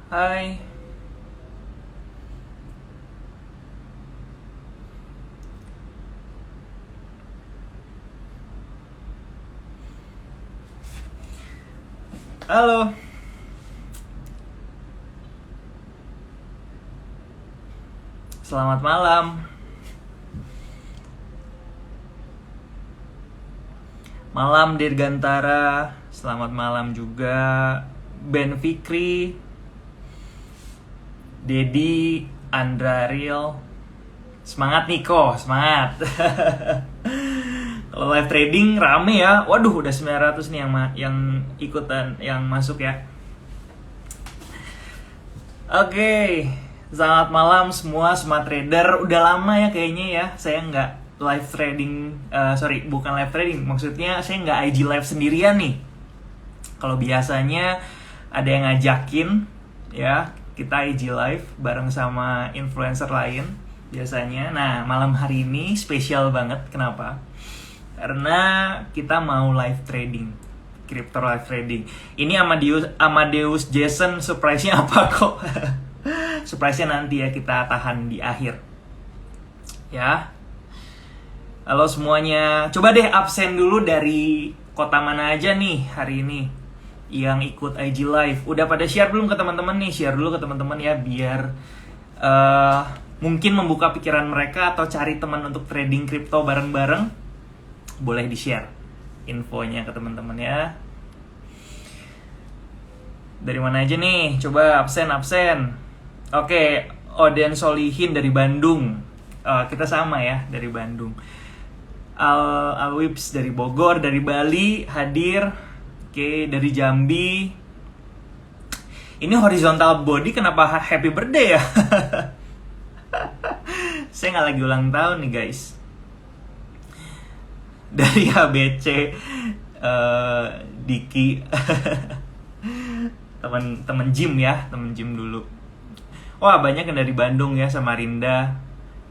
Hai. Halo. Selamat malam. Malam Dirgantara. Selamat malam juga Ben Fikri, Dedi, Andra Riel. Semangat Niko, semangat. Kalau live trading rame ya. Waduh, udah 900 nih yang ikutan, yang masuk ya. Oke, selamat malam semua smart trader. Udah lama ya kayaknya ya saya nggak live trading, bukan live trading, maksudnya saya nggak IG live sendirian nih. Kalau biasanya ada yang ngajakin ya, kita IG live bareng sama influencer lain biasanya. Nah, malam hari ini spesial banget. Kenapa? Karena kita mau live trading, crypto live trading. Ini Amadeus Jason, surprise-nya apa kok? Surprise-nya nanti ya, kita tahan di akhir. Ya. Halo semuanya. Coba deh absen dulu dari kota mana aja nih hari ini yang ikut IG live. Udah pada share belum ke teman-teman nih? Share dulu ke teman-teman ya, biar mungkin membuka pikiran mereka atau cari teman untuk trading crypto bareng-bareng. Boleh di-share infonya ke teman-teman ya. Dari mana aja nih? Coba absen. Oke, Oden Solihin dari Bandung. Kita sama ya, dari Bandung. Alwips dari Bogor, dari Bali hadir. Oke, dari Jambi. Ini horizontal body kenapa happy birthday ya? Saya nggak lagi ulang tahun nih guys. Dari ABC, Diki. teman gym ya, teman gym dulu. Wah, banyak yang dari Bandung ya, Samarinda.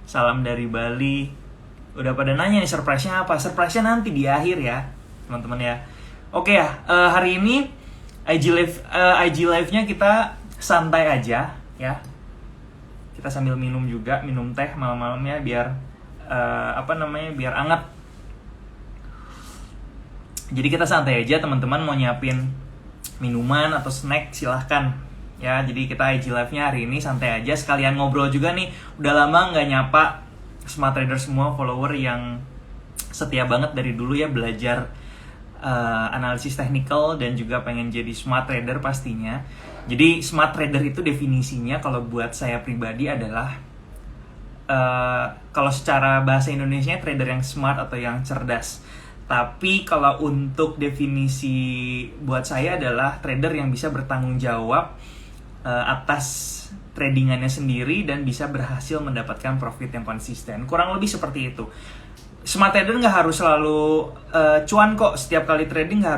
Salam dari Bali. Udah pada nanya nih surprise-nya apa? Surprise-nya nanti di akhir ya, teman-teman ya. Oke ya, hari ini IG live-nya kita santai aja ya. Kita sambil minum juga, minum teh malam-malamnya biar biar anget. Jadi kita santai aja, teman-teman mau nyiapin minuman atau snack silahkan ya. Jadi kita IG live-nya hari ini santai aja, sekalian ngobrol juga nih. Udah lama nggak nyapa smart trader semua, follower yang setia banget dari dulu ya, belajar analisis technical dan juga pengen jadi smart trader pastinya. Jadi smart trader itu definisinya kalau buat saya pribadi adalah kalau secara bahasa Indonesia trader yang smart atau yang cerdas. Tapi kalau untuk definisi buat saya adalah trader yang bisa bertanggung jawab atas tradingannya sendiri dan bisa berhasil mendapatkan profit yang konsisten. Kurang lebih seperti itu. Smart trader nggak harus selalu cuan kok. Setiap kali trading nggak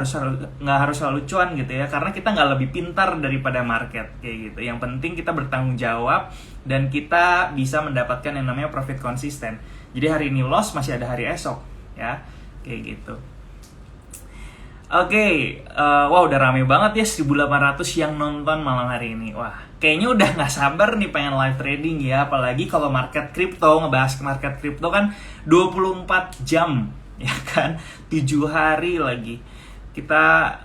harus selalu cuan gitu ya. Karena kita nggak lebih pintar daripada market kayak gitu. Yang penting kita bertanggung jawab dan kita bisa mendapatkan yang namanya profit konsisten. Jadi hari ini loss, masih ada hari esok ya. Kayak gitu. Oke, wah udah rame banget ya, 1.800 yang nonton malam hari ini. Wah, kayaknya udah gak sabar nih pengen live trading ya. Apalagi kalau market crypto, ngebahas market crypto kan 24 jam ya kan, 7 hari lagi. Kita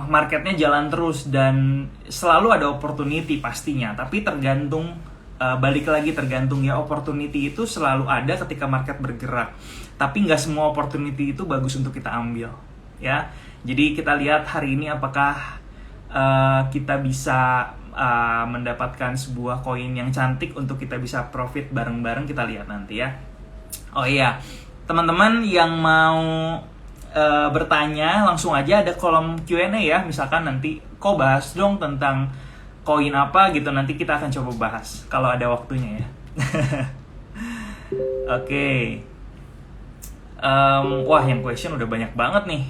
marketnya jalan terus dan selalu ada opportunity pastinya. Tapi tergantung, balik lagi tergantung ya, opportunity itu selalu ada ketika market bergerak. Tapi nggak semua opportunity itu bagus untuk kita ambil ya. Jadi kita lihat hari ini apakah kita bisa mendapatkan sebuah koin yang cantik untuk kita bisa profit bareng-bareng. Kita lihat nanti ya. Oh iya, teman-teman yang mau bertanya langsung aja, ada kolom Q&A ya. Misalkan nanti kok bahas dong tentang koin apa gitu, nanti kita akan coba bahas kalau ada waktunya ya. Oke. Wah, yang question udah banyak banget nih.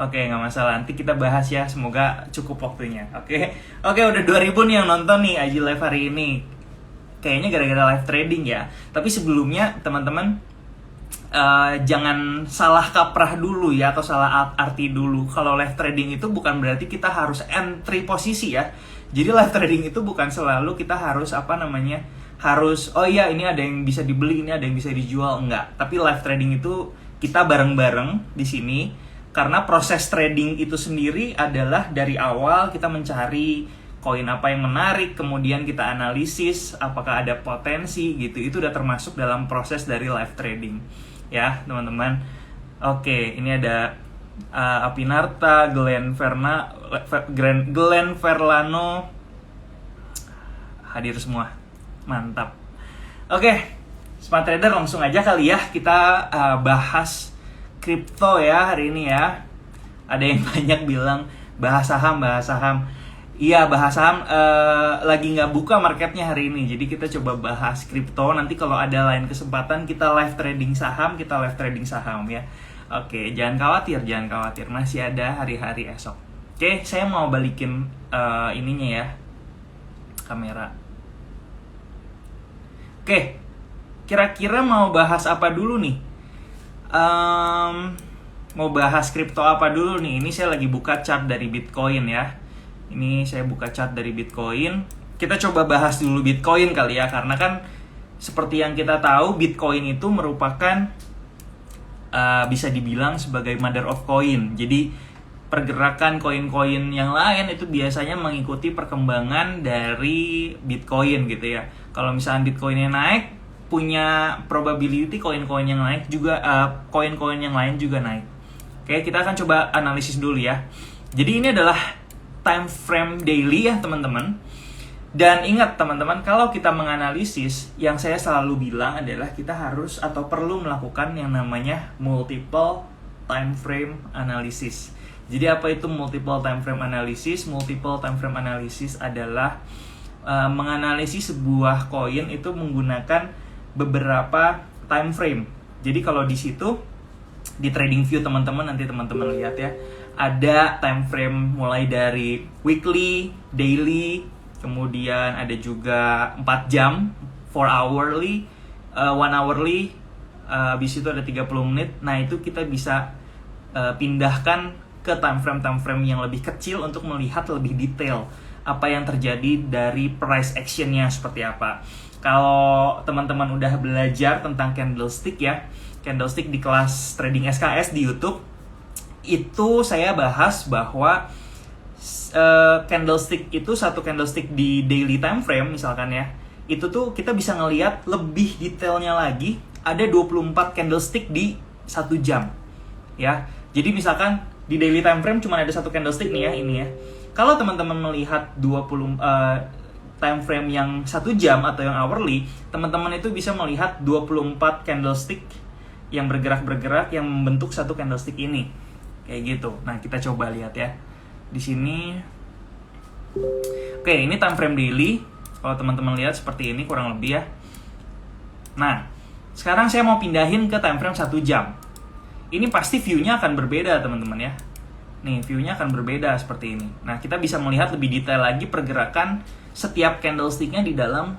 Oke, nggak masalah, nanti kita bahas ya, semoga cukup waktunya. Oke, udah 2000 nih yang nonton nih IG live hari ini. Kayaknya gara-gara live trading ya. Tapi sebelumnya teman-teman, jangan salah kaprah dulu ya, atau salah arti dulu. Kalau live trading itu bukan berarti kita harus entry posisi ya. Jadi live trading itu bukan selalu kita harus harus oh iya ini ada yang bisa dibeli, ini ada yang bisa dijual, enggak. Tapi live trading itu kita bareng-bareng di sini, karena proses trading itu sendiri adalah dari awal kita mencari koin apa yang menarik, kemudian kita analisis apakah ada potensi gitu. Itu udah termasuk dalam proses dari live trading ya teman-teman. Oke, ini ada Apinarta, Glenn Verlano hadir semua, mantap. Oke, Smart Trader, langsung aja kali ya kita bahas kripto ya hari ini ya. Ada yang banyak bilang bahas saham. Iya, bahas saham, lagi nggak buka marketnya hari ini. Jadi kita coba bahas kripto. Nanti kalau ada lain kesempatan kita live trading saham ya. Oke, jangan khawatir. Masih ada hari-hari esok. Oke, saya mau balikin ininya ya, kamera. Oke, kira-kira mau bahas apa dulu nih? Mau bahas kripto apa dulu nih? Ini saya lagi buka chart dari Bitcoin ya. Ini saya buka chart dari Bitcoin. Kita coba bahas dulu Bitcoin kali ya, karena kan seperti yang kita tahu Bitcoin itu merupakan bisa dibilang sebagai mother of coin. Jadi pergerakan koin-koin yang lain itu biasanya mengikuti perkembangan dari Bitcoin gitu ya. Kalau misalnya Bitcoinnya naik, punya probability koin-koin yang naik juga, koin-koin yang lain juga naik. Oke, kita akan coba analisis dulu ya. Jadi ini adalah time frame daily ya teman-teman. Dan ingat teman-teman, kalau kita menganalisis, yang saya selalu bilang adalah kita harus atau perlu melakukan yang namanya multiple time frame analysis. Jadi apa itu multiple time frame analysis? Multiple time frame analysis adalah menganalisis sebuah koin itu menggunakan beberapa time frame. Jadi kalau di situ di TradingView teman-teman, nanti teman-teman lihat ya, ada time frame mulai dari weekly, daily, kemudian ada juga 4 jam, 4 hourly, 1 hourly, habis itu ada 30 menit. Nah, itu kita bisa pindahkan ke time frame yang lebih kecil untuk melihat lebih detail apa yang terjadi dari price actionnya seperti apa. Kalau teman-teman udah belajar tentang candlestick ya, candlestick di kelas trading SKS di YouTube, itu saya bahas bahwa candlestick itu, satu candlestick di daily time frame misalkan ya, itu tuh kita bisa ngelihat lebih detailnya lagi, ada 24 candlestick di 1 jam ya. Jadi misalkan di daily time frame cuma ada satu candlestick nih ya, ini ya. Kalau teman-teman melihat 20 time frame yang 1 jam atau yang hourly, teman-teman itu bisa melihat 24 candlestick yang bergerak-bergerak yang membentuk satu candlestick ini. Kayak gitu. Nah, kita coba lihat ya. Di sini. Oke, ini time frame daily. Kalau teman-teman lihat seperti ini kurang lebih ya. Nah, sekarang saya mau pindahin ke time frame 1 jam. Ini pasti view-nya akan berbeda, teman-teman ya. Nih, view-nya akan berbeda seperti ini. Nah, kita bisa melihat lebih detail lagi pergerakan setiap candlestick-nya di dalam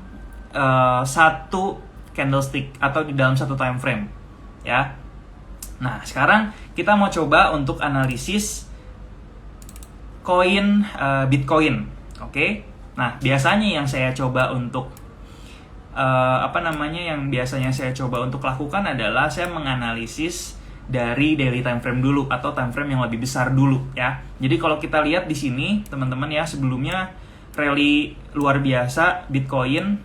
satu candlestick atau di dalam satu time frame ya. Nah, sekarang kita mau coba untuk analisis koin Bitcoin. Oke. Nah, biasanya yang saya coba untuk yang biasanya saya coba untuk lakukan adalah saya menganalisis dari daily time frame dulu atau time frame yang lebih besar dulu ya. Jadi kalau kita lihat di sini teman-teman ya, sebelumnya rally luar biasa Bitcoin.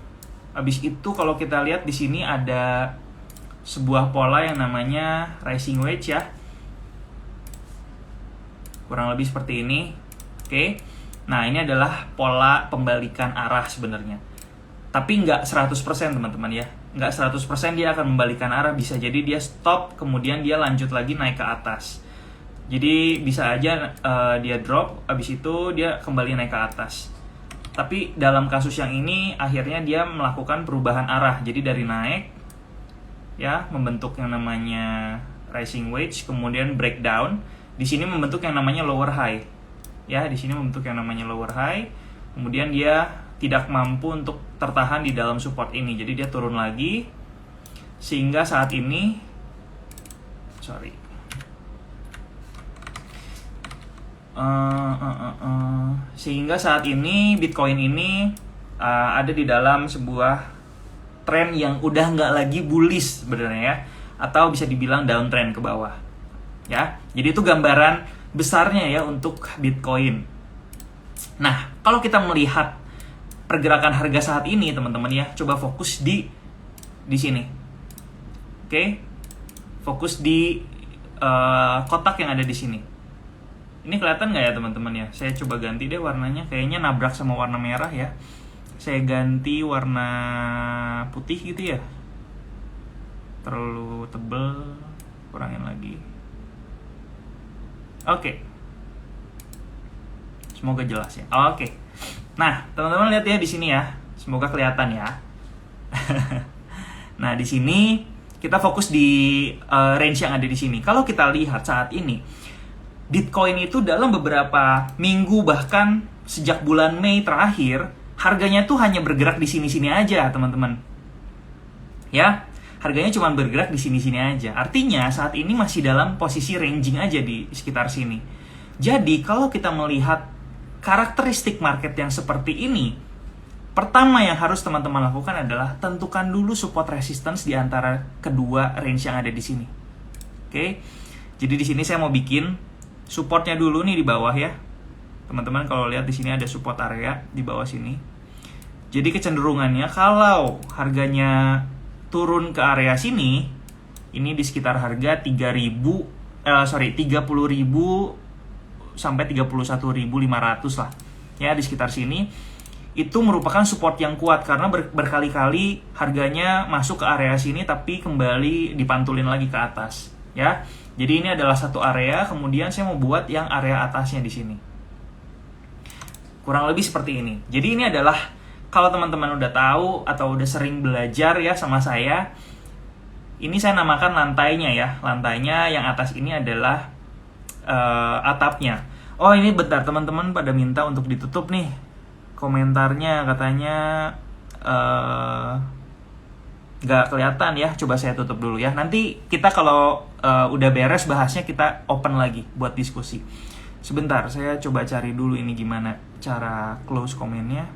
Habis itu kalau kita lihat di sini ada sebuah pola yang namanya rising wedge ya. Kurang lebih seperti ini. Oke. Nah, ini adalah pola pembalikan arah sebenarnya. Tapi nggak 100% teman-teman ya. Nggak 100% dia akan membalikan arah. Bisa jadi dia stop, kemudian dia lanjut lagi naik ke atas. Jadi bisa aja dia drop, habis itu dia kembali naik ke atas. Tapi dalam kasus yang ini, akhirnya dia melakukan perubahan arah. Jadi dari naik, ya, membentuk yang namanya rising wedge, kemudian breakdown. Di sini membentuk yang namanya lower high. Ya, di sini membentuk yang namanya lower high. Kemudian dia tidak mampu untuk tertahan di dalam support ini. Jadi dia turun lagi. Sehingga saat ini sorry. Sehingga saat ini Bitcoin ini ada di dalam sebuah tren yang udah nggak lagi bullish sebenarnya ya, atau bisa dibilang downtrend ke bawah ya. Jadi itu gambaran besarnya ya untuk Bitcoin. Nah, kalau kita melihat pergerakan harga saat ini teman-teman ya, coba fokus di sini. Oke. Fokus di kotak yang ada di sini. Ini kelihatan nggak ya teman-teman ya? Saya coba ganti deh warnanya, kayaknya nabrak sama warna merah ya. Saya ganti warna putih gitu ya. Terlalu tebel, kurangin lagi. Oke. Semoga jelas ya. Oke. Nah, teman-teman lihat ya di sini ya. Semoga kelihatan ya. Nah, di sini kita fokus di range yang ada di sini. Kalau kita lihat saat ini, Bitcoin itu dalam beberapa minggu bahkan sejak bulan Mei terakhir, harganya tuh hanya bergerak di sini-sini aja, teman-teman. Ya, harganya cuma bergerak di sini-sini aja. Artinya saat ini masih dalam posisi ranging aja di sekitar sini. Jadi, kalau kita melihat karakteristik market yang seperti ini, pertama yang harus teman-teman lakukan adalah tentukan dulu support resistance di antara kedua range yang ada di sini. Oke. Jadi di sini saya mau bikin supportnya dulu nih di bawah ya. Teman-teman kalau lihat di sini ada support area di bawah sini. Jadi kecenderungannya kalau harganya turun ke area sini, ini di sekitar harga 30.000 sampai 31.500 lah. Ya, di sekitar sini itu merupakan support yang kuat karena berkali-kali harganya masuk ke area sini tapi kembali dipantulin lagi ke atas, ya. Jadi ini adalah satu area, kemudian saya mau buat yang area atasnya di sini. Kurang lebih seperti ini. Jadi ini adalah, kalau teman-teman udah tahu atau udah sering belajar ya sama saya, ini saya namakan lantainya ya. Lantainya yang atas ini adalah atapnya. Oh ini bentar, teman-teman pada minta untuk ditutup nih komentarnya, katanya nggak kelihatan ya. Coba saya tutup dulu ya. Nanti kita kalau udah beres bahasnya, kita open lagi buat diskusi. Sebentar, saya coba cari dulu ini gimana cara close komennya.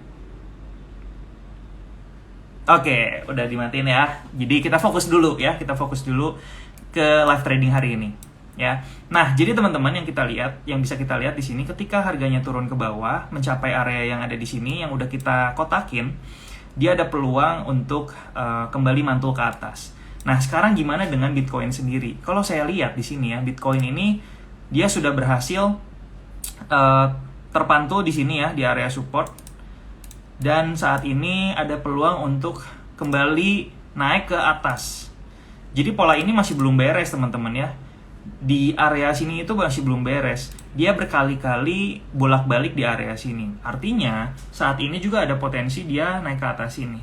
Oke, udah dimatiin ya. Jadi kita fokus dulu ya. Kita fokus dulu ke live trading hari ini ya. Nah, jadi teman-teman yang bisa kita lihat di sini, ketika harganya turun ke bawah mencapai area yang ada di sini yang udah kita kotakin, dia ada peluang untuk kembali mantul ke atas. Nah, sekarang gimana dengan Bitcoin sendiri? Kalau saya lihat di sini ya, Bitcoin ini dia sudah berhasil terpantul di sini ya, di area support. Dan saat ini ada peluang untuk kembali naik ke atas. Jadi pola ini masih belum beres, teman-teman ya. Di area sini itu masih belum beres. Dia berkali-kali bolak-balik di area sini. Artinya saat ini juga ada potensi dia naik ke atas sini.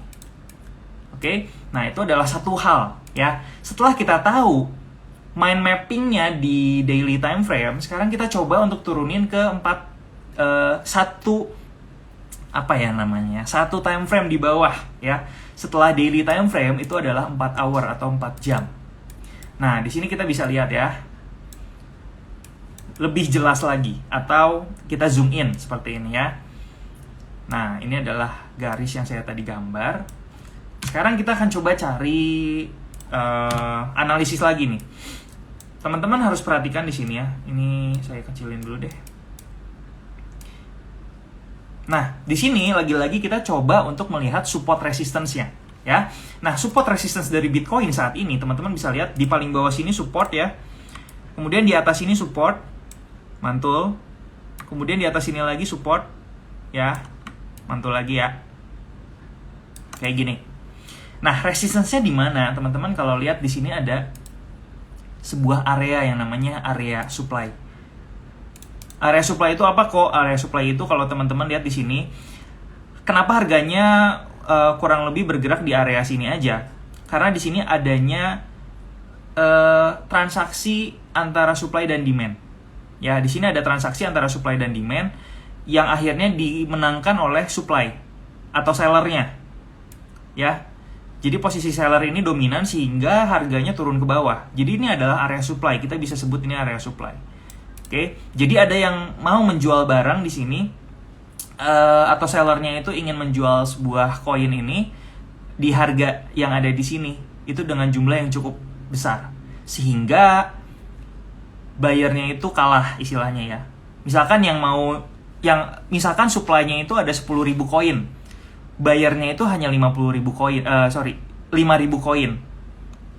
Oke, nah itu adalah satu hal ya. Setelah kita tahu mind mappingnya di daily time frame, sekarang kita coba untuk turunin ke satu time frame di bawah ya. Setelah daily time frame itu adalah 4 hour atau 4 jam. Nah, di sini kita bisa lihat ya, lebih jelas lagi, atau kita zoom in seperti ini ya. Nah, ini adalah garis yang saya tadi gambar. Sekarang kita akan coba cari analisis lagi nih. Teman-teman harus perhatikan di sini ya. Ini saya kecilin dulu deh. Nah, di sini lagi-lagi kita coba untuk melihat support resistance-nya ya. Nah, support resistance dari Bitcoin saat ini, teman-teman bisa lihat di paling bawah sini support ya. Kemudian di atas sini support, mantul. Kemudian di atas sini lagi support ya, mantul lagi ya. Kayak gini. Nah, resistance-nya di mana? Teman-teman kalau lihat di sini ada sebuah area yang namanya area supply. Area supply itu apa kok? Area supply itu kalau teman-teman lihat di sini, kenapa harganya kurang lebih bergerak di area sini aja? Karena di sini adanya transaksi antara supply dan demand. Ya, di sini ada transaksi antara supply dan demand yang akhirnya dimenangkan oleh supply atau sellernya. Ya. Jadi posisi seller ini dominan sehingga harganya turun ke bawah. Jadi ini adalah area supply, kita bisa sebut ini area supply. Oke, jadi ada yang mau menjual barang di sini, atau sellernya itu ingin menjual sebuah koin ini di harga yang ada di sini, itu dengan jumlah yang cukup besar, sehingga buyernya itu kalah istilahnya ya. Misalkan supply-nya itu ada 10.000 koin, bayarnya itu hanya 50.000 koin, 5.000 koin.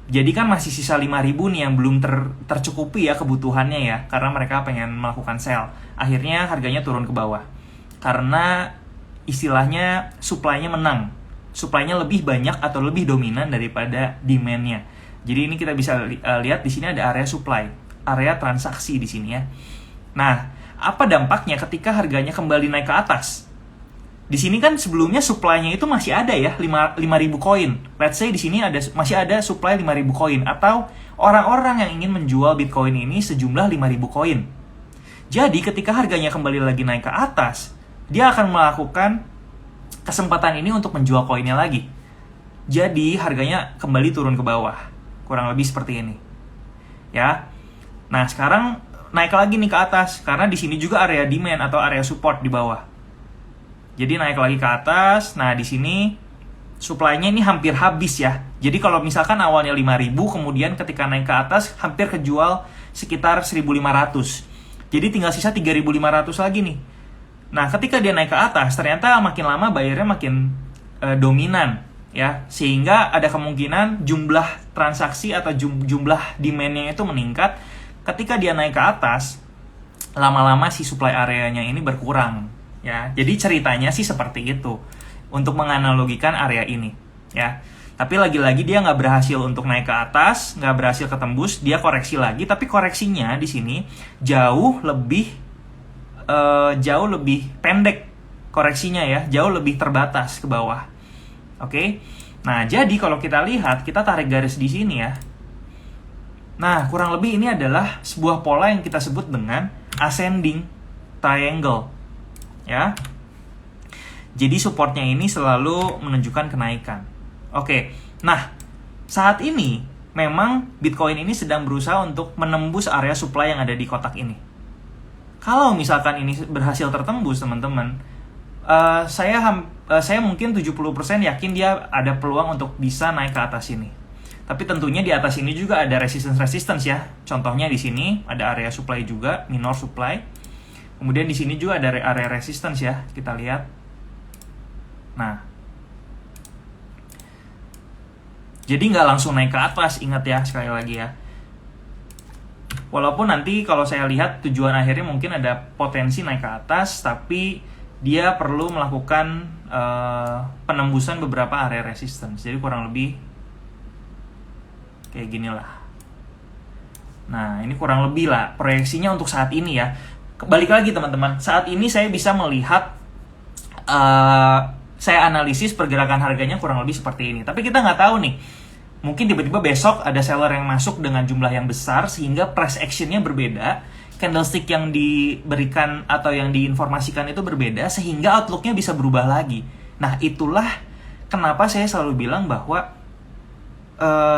Jadi kan masih sisa 5.000 nih yang belum tercukupi ya kebutuhannya ya, karena mereka pengen melakukan sell. Akhirnya harganya turun ke bawah. Karena istilahnya supply-nya menang. Supply-nya lebih banyak atau lebih dominan daripada demand-nya. Jadi ini kita bisa lihat di sini ada area supply, area transaksi di sini ya. Nah, apa dampaknya ketika harganya kembali naik ke atas? Di sini kan sebelumnya supply-nya itu masih ada ya, 5.000 koin. Let's say di sini masih ada supply 5.000 koin, atau orang-orang yang ingin menjual Bitcoin ini sejumlah 5.000 koin. Jadi ketika harganya kembali lagi naik ke atas, dia akan melakukan kesempatan ini untuk menjual koinnya lagi. Jadi harganya kembali turun ke bawah. Kurang lebih seperti ini. Ya. Nah, sekarang naik lagi nih ke atas karena di sini juga area demand atau area support di bawah. Jadi naik lagi ke atas. Nah, di sini supply-nya ini hampir habis ya. Jadi kalau misalkan awalnya 5.000, kemudian ketika naik ke atas hampir kejual sekitar 1.500. Jadi tinggal sisa 3.500 lagi nih. Nah, ketika dia naik ke atas, ternyata makin lama bayarnya makin dominan ya. Sehingga ada kemungkinan jumlah transaksi atau jumlah demand-nya itu meningkat. Ketika dia naik ke atas, lama-lama si supply areanya ini berkurang. Ya, jadi ceritanya sih seperti itu untuk menganalogikan area ini, ya. Tapi lagi-lagi dia nggak berhasil untuk naik ke atas, nggak berhasil ketembus, dia koreksi lagi. Tapi koreksinya di sini jauh lebih pendek koreksinya ya, jauh lebih terbatas ke bawah. Oke, nah jadi kalau kita lihat, kita tarik garis di sini ya. Nah, kurang lebih ini adalah sebuah pola yang kita sebut dengan ascending triangle. Ya, jadi supportnya ini selalu menunjukkan kenaikan. Oke, nah saat ini memang Bitcoin ini sedang berusaha untuk menembus area supply yang ada di kotak ini. Kalau misalkan ini berhasil tertembus, teman-teman, saya mungkin 70% yakin dia ada peluang untuk bisa naik ke atas ini. Tapi tentunya di atas ini juga ada resistance ya. Contohnya di sini ada area supply juga, minor supply. Kemudian di sini juga ada area resistance ya, kita lihat. Nah, jadi nggak langsung naik ke atas, ingat ya sekali lagi ya. Walaupun nanti kalau saya lihat tujuan akhirnya mungkin ada potensi naik ke atas, tapi dia perlu melakukan penembusan beberapa area resistance. Jadi kurang lebih kayak gini lah. Nah, ini kurang lebih lah proyeksinya untuk saat ini ya. Balik lagi teman-teman, saat ini saya bisa melihat, saya analisis pergerakan harganya kurang lebih seperti ini. Tapi kita nggak tahu nih, mungkin tiba-tiba besok ada seller yang masuk dengan jumlah yang besar sehingga price action-nya berbeda, candlestick yang diberikan atau yang diinformasikan itu berbeda, sehingga outlook-nya bisa berubah lagi. Nah, itulah kenapa saya selalu bilang bahwa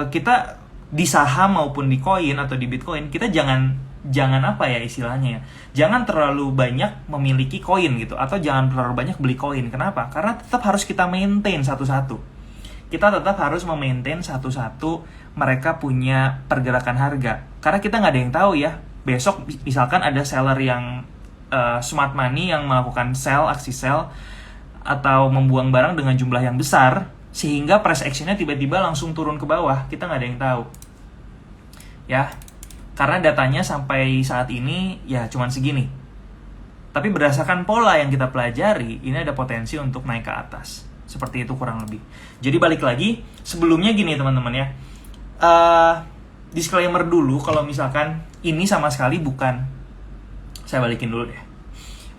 kita di saham maupun di koin atau di Bitcoin, kita jangan apa ya istilahnya ya, jangan terlalu banyak memiliki koin gitu, atau jangan terlalu banyak beli koin. Kenapa? Karena tetap harus kita maintain satu-satu. Kita tetap harus memaintain satu-satu mereka punya pergerakan harga. Karena kita nggak ada yang tahu ya, besok misalkan ada seller yang smart money yang melakukan aksi sell atau membuang barang dengan jumlah yang besar, sehingga price action-nya tiba-tiba langsung turun ke bawah. Kita nggak ada yang tahu ya. Karena datanya sampai saat ini ya cuman segini. Tapi berdasarkan pola yang kita pelajari, ini ada potensi untuk naik ke atas. Seperti itu kurang lebih. Jadi balik lagi, sebelumnya gini teman-teman ya. Disclaimer dulu kalau misalkan ini sama sekali bukan. Saya balikin dulu deh.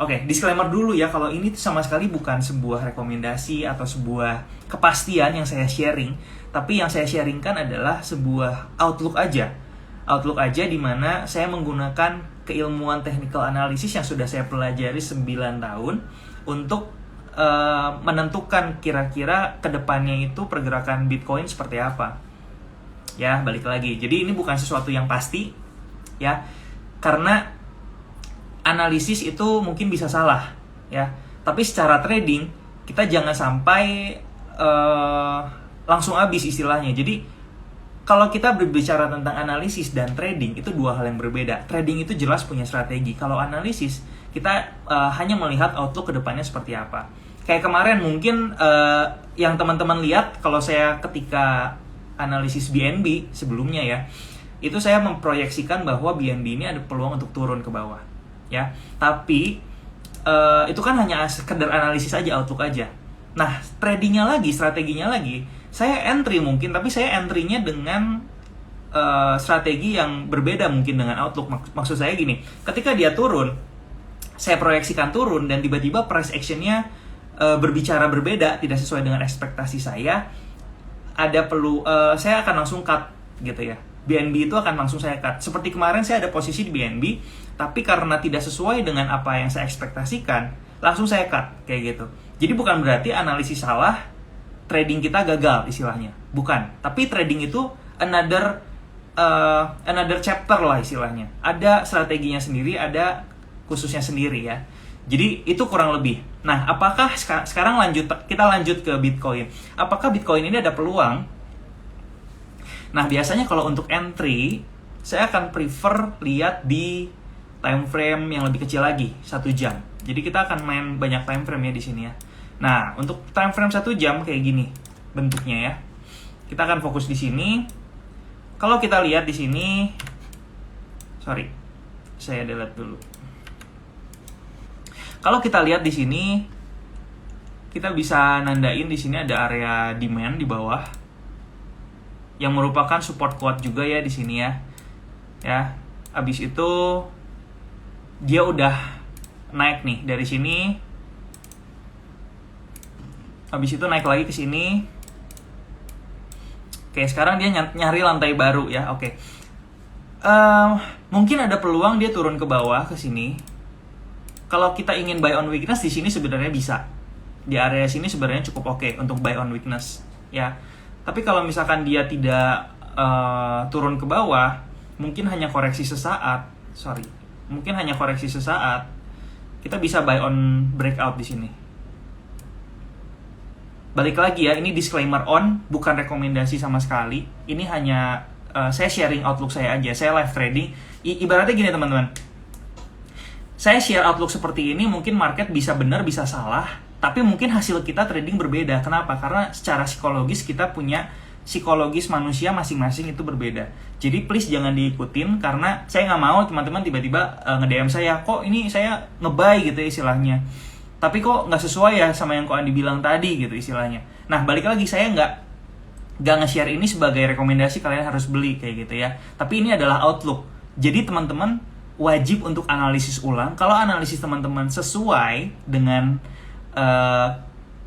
Oke, disclaimer dulu ya, kalau ini sama sekali bukan sebuah rekomendasi atau sebuah kepastian yang saya sharing. Tapi yang saya sharingkan adalah sebuah outlook aja di mana saya menggunakan keilmuan technical analysis yang sudah saya pelajari 9 tahun untuk menentukan kira-kira kedepannya itu pergerakan Bitcoin seperti apa. Ya, balik lagi. Jadi ini bukan sesuatu yang pasti, ya, karena analisis itu mungkin bisa salah, ya. Tapi secara trading kita jangan sampai langsung habis istilahnya. Jadi kalau kita berbicara tentang analisis dan trading itu dua hal yang berbeda. Trading itu jelas punya strategi. Kalau analisis kita hanya melihat outlook ke depannya seperti apa. Kayak kemarin mungkin yang teman-teman lihat kalau saya ketika analisis BNB sebelumnya ya, itu saya memproyeksikan bahwa BNB ini ada peluang untuk turun ke bawah, ya. Tapi itu kan hanya sekedar analisis aja, outlook aja. Nah, tradingnya lagi, strateginya lagi, saya entry mungkin, tapi saya entry-nya dengan strategi yang berbeda mungkin dengan outlook. Maksud saya gini, ketika dia turun, saya proyeksikan turun dan tiba-tiba price action-nya berbicara berbeda, tidak sesuai dengan ekspektasi saya, saya akan langsung cut gitu ya. BNB itu akan langsung saya cut. Seperti kemarin saya ada posisi di BNB, tapi karena tidak sesuai dengan apa yang saya ekspektasikan, langsung saya cut kayak gitu. Jadi bukan berarti analisis salah, trading kita gagal istilahnya. Bukan. Tapi trading itu another chapter lah istilahnya. Ada strateginya sendiri, ada khususnya sendiri ya. Jadi itu kurang lebih. Nah, apakah sekarang kita lanjut ke Bitcoin. Apakah Bitcoin ini ada peluang? Nah, biasanya kalau untuk entry, saya akan prefer lihat di time frame yang lebih kecil lagi, 1 jam. Jadi kita akan main banyak time frame ya di sini ya. Nah, untuk time frame 1 jam kayak gini bentuknya ya. Kita akan fokus di sini. Kalau kita lihat di sini, sorry, saya delete dulu. Kalau kita lihat di sini, kita bisa nandain di sini ada area demand di bawah, yang merupakan support kuat juga ya di sini ya. Ya, abis itu dia udah naik nih dari sini. Habis itu naik lagi ke sini. Oke, sekarang dia nyari lantai baru ya. Oke. Mungkin ada peluang dia turun ke bawah ke sini. Kalau kita ingin buy on weakness di sini sebenarnya bisa. Di area sini sebenarnya cukup oke untuk buy on weakness ya. Tapi kalau misalkan dia tidak turun ke bawah, mungkin hanya koreksi sesaat. Mungkin hanya koreksi sesaat. Kita bisa buy on breakout di sini. Balik lagi ya, ini disclaimer on, bukan rekomendasi sama sekali. Ini hanya saya sharing outlook saya aja. Saya live trading. Ibaratnya gini teman-teman. Saya share outlook seperti ini, mungkin market bisa benar, bisa salah. Tapi mungkin hasil kita trading berbeda. Kenapa? Karena secara psikologis kita punya psikologis manusia masing-masing itu berbeda. Jadi please jangan diikutin, karena saya nggak mau teman-teman tiba-tiba nge-DM saya, kok ini saya nge-buy gitu ya istilahnya. Tapi kok nggak sesuai ya sama yang kok Andi bilang tadi gitu istilahnya. Nah, balik lagi, saya nggak nge-share ini sebagai rekomendasi kalian harus beli kayak gitu ya. Tapi ini adalah outlook. Jadi teman-teman wajib untuk analisis ulang. Kalau analisis teman-teman sesuai dengan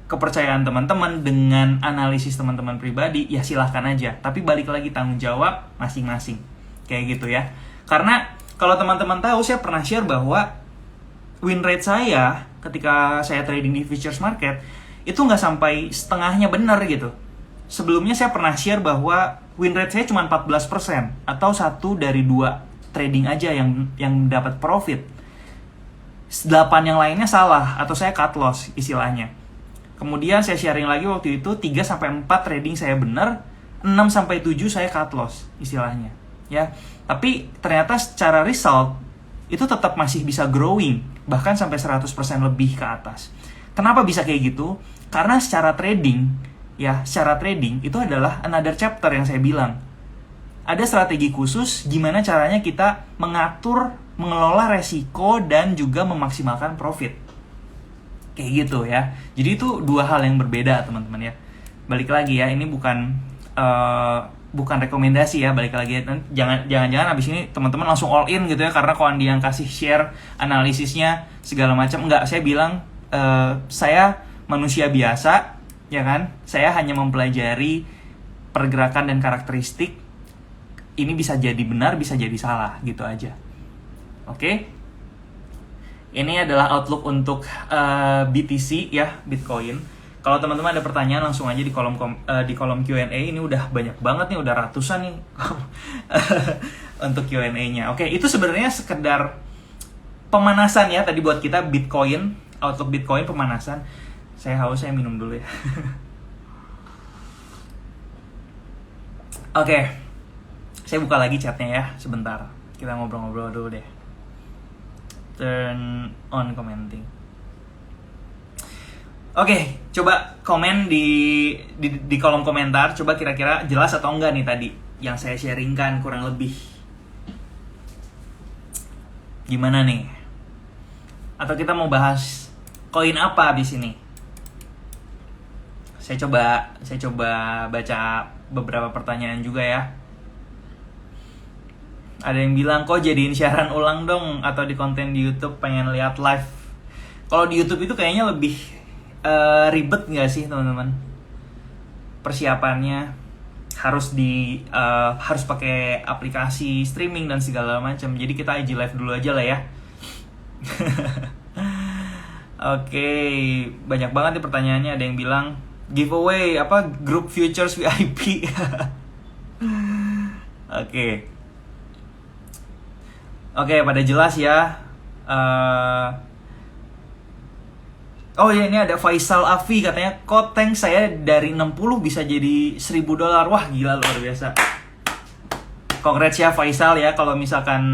kepercayaan teman-teman, dengan analisis teman-teman pribadi, ya silahkan aja. Tapi balik lagi, tanggung jawab masing-masing kayak gitu ya. Karena kalau teman-teman tahu, saya pernah share bahwa win rate saya ketika saya trading di futures market itu nggak sampai setengahnya benar gitu. Sebelumnya saya pernah share bahwa win rate saya cuma 14% atau 1 dari 2 trading aja yang dapat profit. 8 yang lainnya salah atau saya cut loss istilahnya. Kemudian saya sharing lagi waktu itu 3-4 trading saya benar, 6-7 saya cut loss istilahnya ya. Tapi ternyata secara result itu tetap masih bisa growing, bahkan sampai 100% lebih ke atas. Kenapa bisa kayak gitu? Karena secara trading itu adalah another chapter yang saya bilang. Ada strategi khusus gimana caranya kita mengatur, mengelola resiko dan juga memaksimalkan profit. Kayak gitu ya. Jadi itu 2 hal yang berbeda teman-teman ya. Balik lagi ya, ini bukan rekomendasi ya, balik lagi. Jangan abis ini teman-teman langsung all in gitu ya, karena kalau Andi yang kasih share analisisnya segala macam. Enggak, saya bilang saya manusia biasa ya kan. Saya hanya mempelajari pergerakan dan karakteristik. Ini bisa jadi benar, bisa jadi salah gitu aja. Oke? Ini adalah outlook untuk BTC ya, Bitcoin. Kalau teman-teman ada pertanyaan langsung aja di kolom Q&A. Ini udah banyak banget nih, udah ratusan nih untuk Q&A-nya. Oke, itu sebenarnya sekedar pemanasan ya tadi buat kita Bitcoin, outlook Bitcoin pemanasan. Saya haus, saya minum dulu ya. Oke, saya buka lagi chatnya ya, sebentar. Kita ngobrol-ngobrol dulu deh. Turn on commenting. Oke, coba komen di kolom komentar. Coba kira-kira jelas atau enggak nih tadi yang saya sharingkan kurang lebih. Gimana nih? Atau kita mau bahas koin apa di sini? Saya coba baca beberapa pertanyaan juga ya. Ada yang bilang, kok jadiin siaran ulang dong, atau di konten di YouTube pengen lihat live. Kalau di YouTube itu kayaknya lebih ribet nggak sih teman-teman? Persiapannya harus pakai aplikasi streaming dan segala macam. Jadi kita IG live dulu aja lah ya. Oke, banyak banget nih pertanyaannya. Ada yang bilang giveaway apa grup futures VIP. Oke, pada jelas ya. Oh ya, ini ada Faisal Afi katanya, kok tank saya dari 60 bisa jadi $1.000. Wah, gila, luar biasa. Congrats ya Faisal ya. Kalau misalkan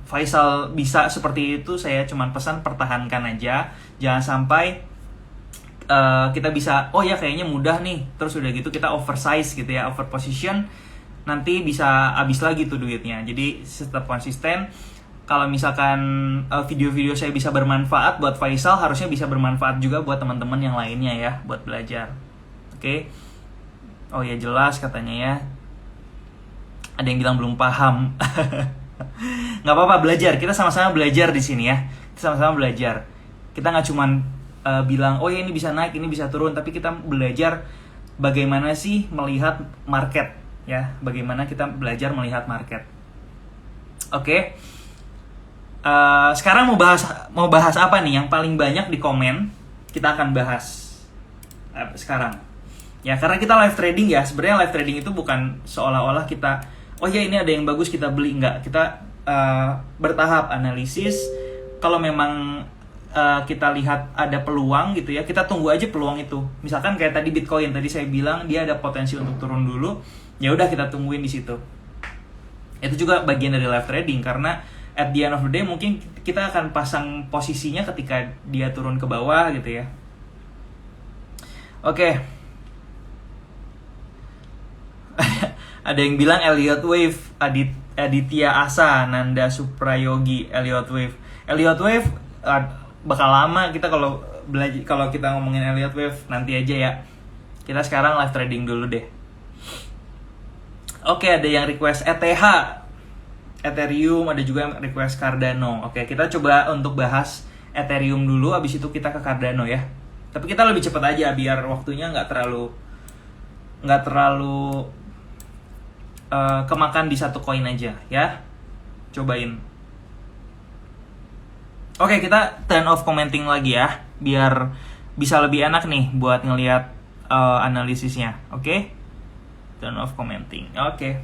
Faisal bisa seperti itu, saya cuma pesan pertahankan aja. Jangan sampai kita bisa, oh ya kayaknya mudah nih, terus udah gitu kita oversize gitu ya, over position, nanti bisa habis lagi tuh duitnya. Jadi tetap konsisten. Kalau misalkan video-video saya bisa bermanfaat buat Faisal, harusnya bisa bermanfaat juga buat teman-teman yang lainnya ya, buat belajar. Oke. Oh ya, jelas katanya ya. Ada yang bilang belum paham. Nggak apa-apa, belajar. Kita sama-sama belajar di sini ya. Kita sama-sama belajar. Kita nggak cuman bilang, oh ya ini bisa naik, ini bisa turun, tapi kita belajar bagaimana sih melihat market ya. Bagaimana kita belajar melihat market. Oke. Sekarang mau bahas apa nih yang paling banyak di komen? Kita akan bahas sekarang. Ya, karena kita live trading ya. Sebenarnya live trading itu bukan seolah-olah kita, oh ya ini ada yang bagus kita beli, enggak. Kita bertahap analisis. Kalau memang kita lihat ada peluang gitu ya, kita tunggu aja peluang itu. Misalkan kayak tadi Bitcoin, tadi saya bilang dia ada potensi untuk turun dulu. Ya udah, kita tungguin di situ. Itu juga bagian dari live trading, karena at the end of the day mungkin kita akan pasang posisinya ketika dia turun ke bawah gitu ya. Oke. Ada yang bilang Elliott Wave, Aditya Asa, Nanda Suprayogi, Elliott Wave. Elliott Wave bakal lama kita kalau kita ngomongin Elliott Wave, nanti aja ya. Kita sekarang live trading dulu deh. Oke, ada yang request ETH, Ethereum, ada juga yang request Cardano. Oke, kita coba untuk bahas Ethereum dulu, abis itu kita ke Cardano ya. Tapi kita lebih cepat aja biar waktunya nggak terlalu kemakan di satu koin aja ya. Cobain. Oke, kita turn off commenting lagi ya, biar bisa lebih enak nih buat ngelihat analisisnya. Oke, turn off commenting. Oke.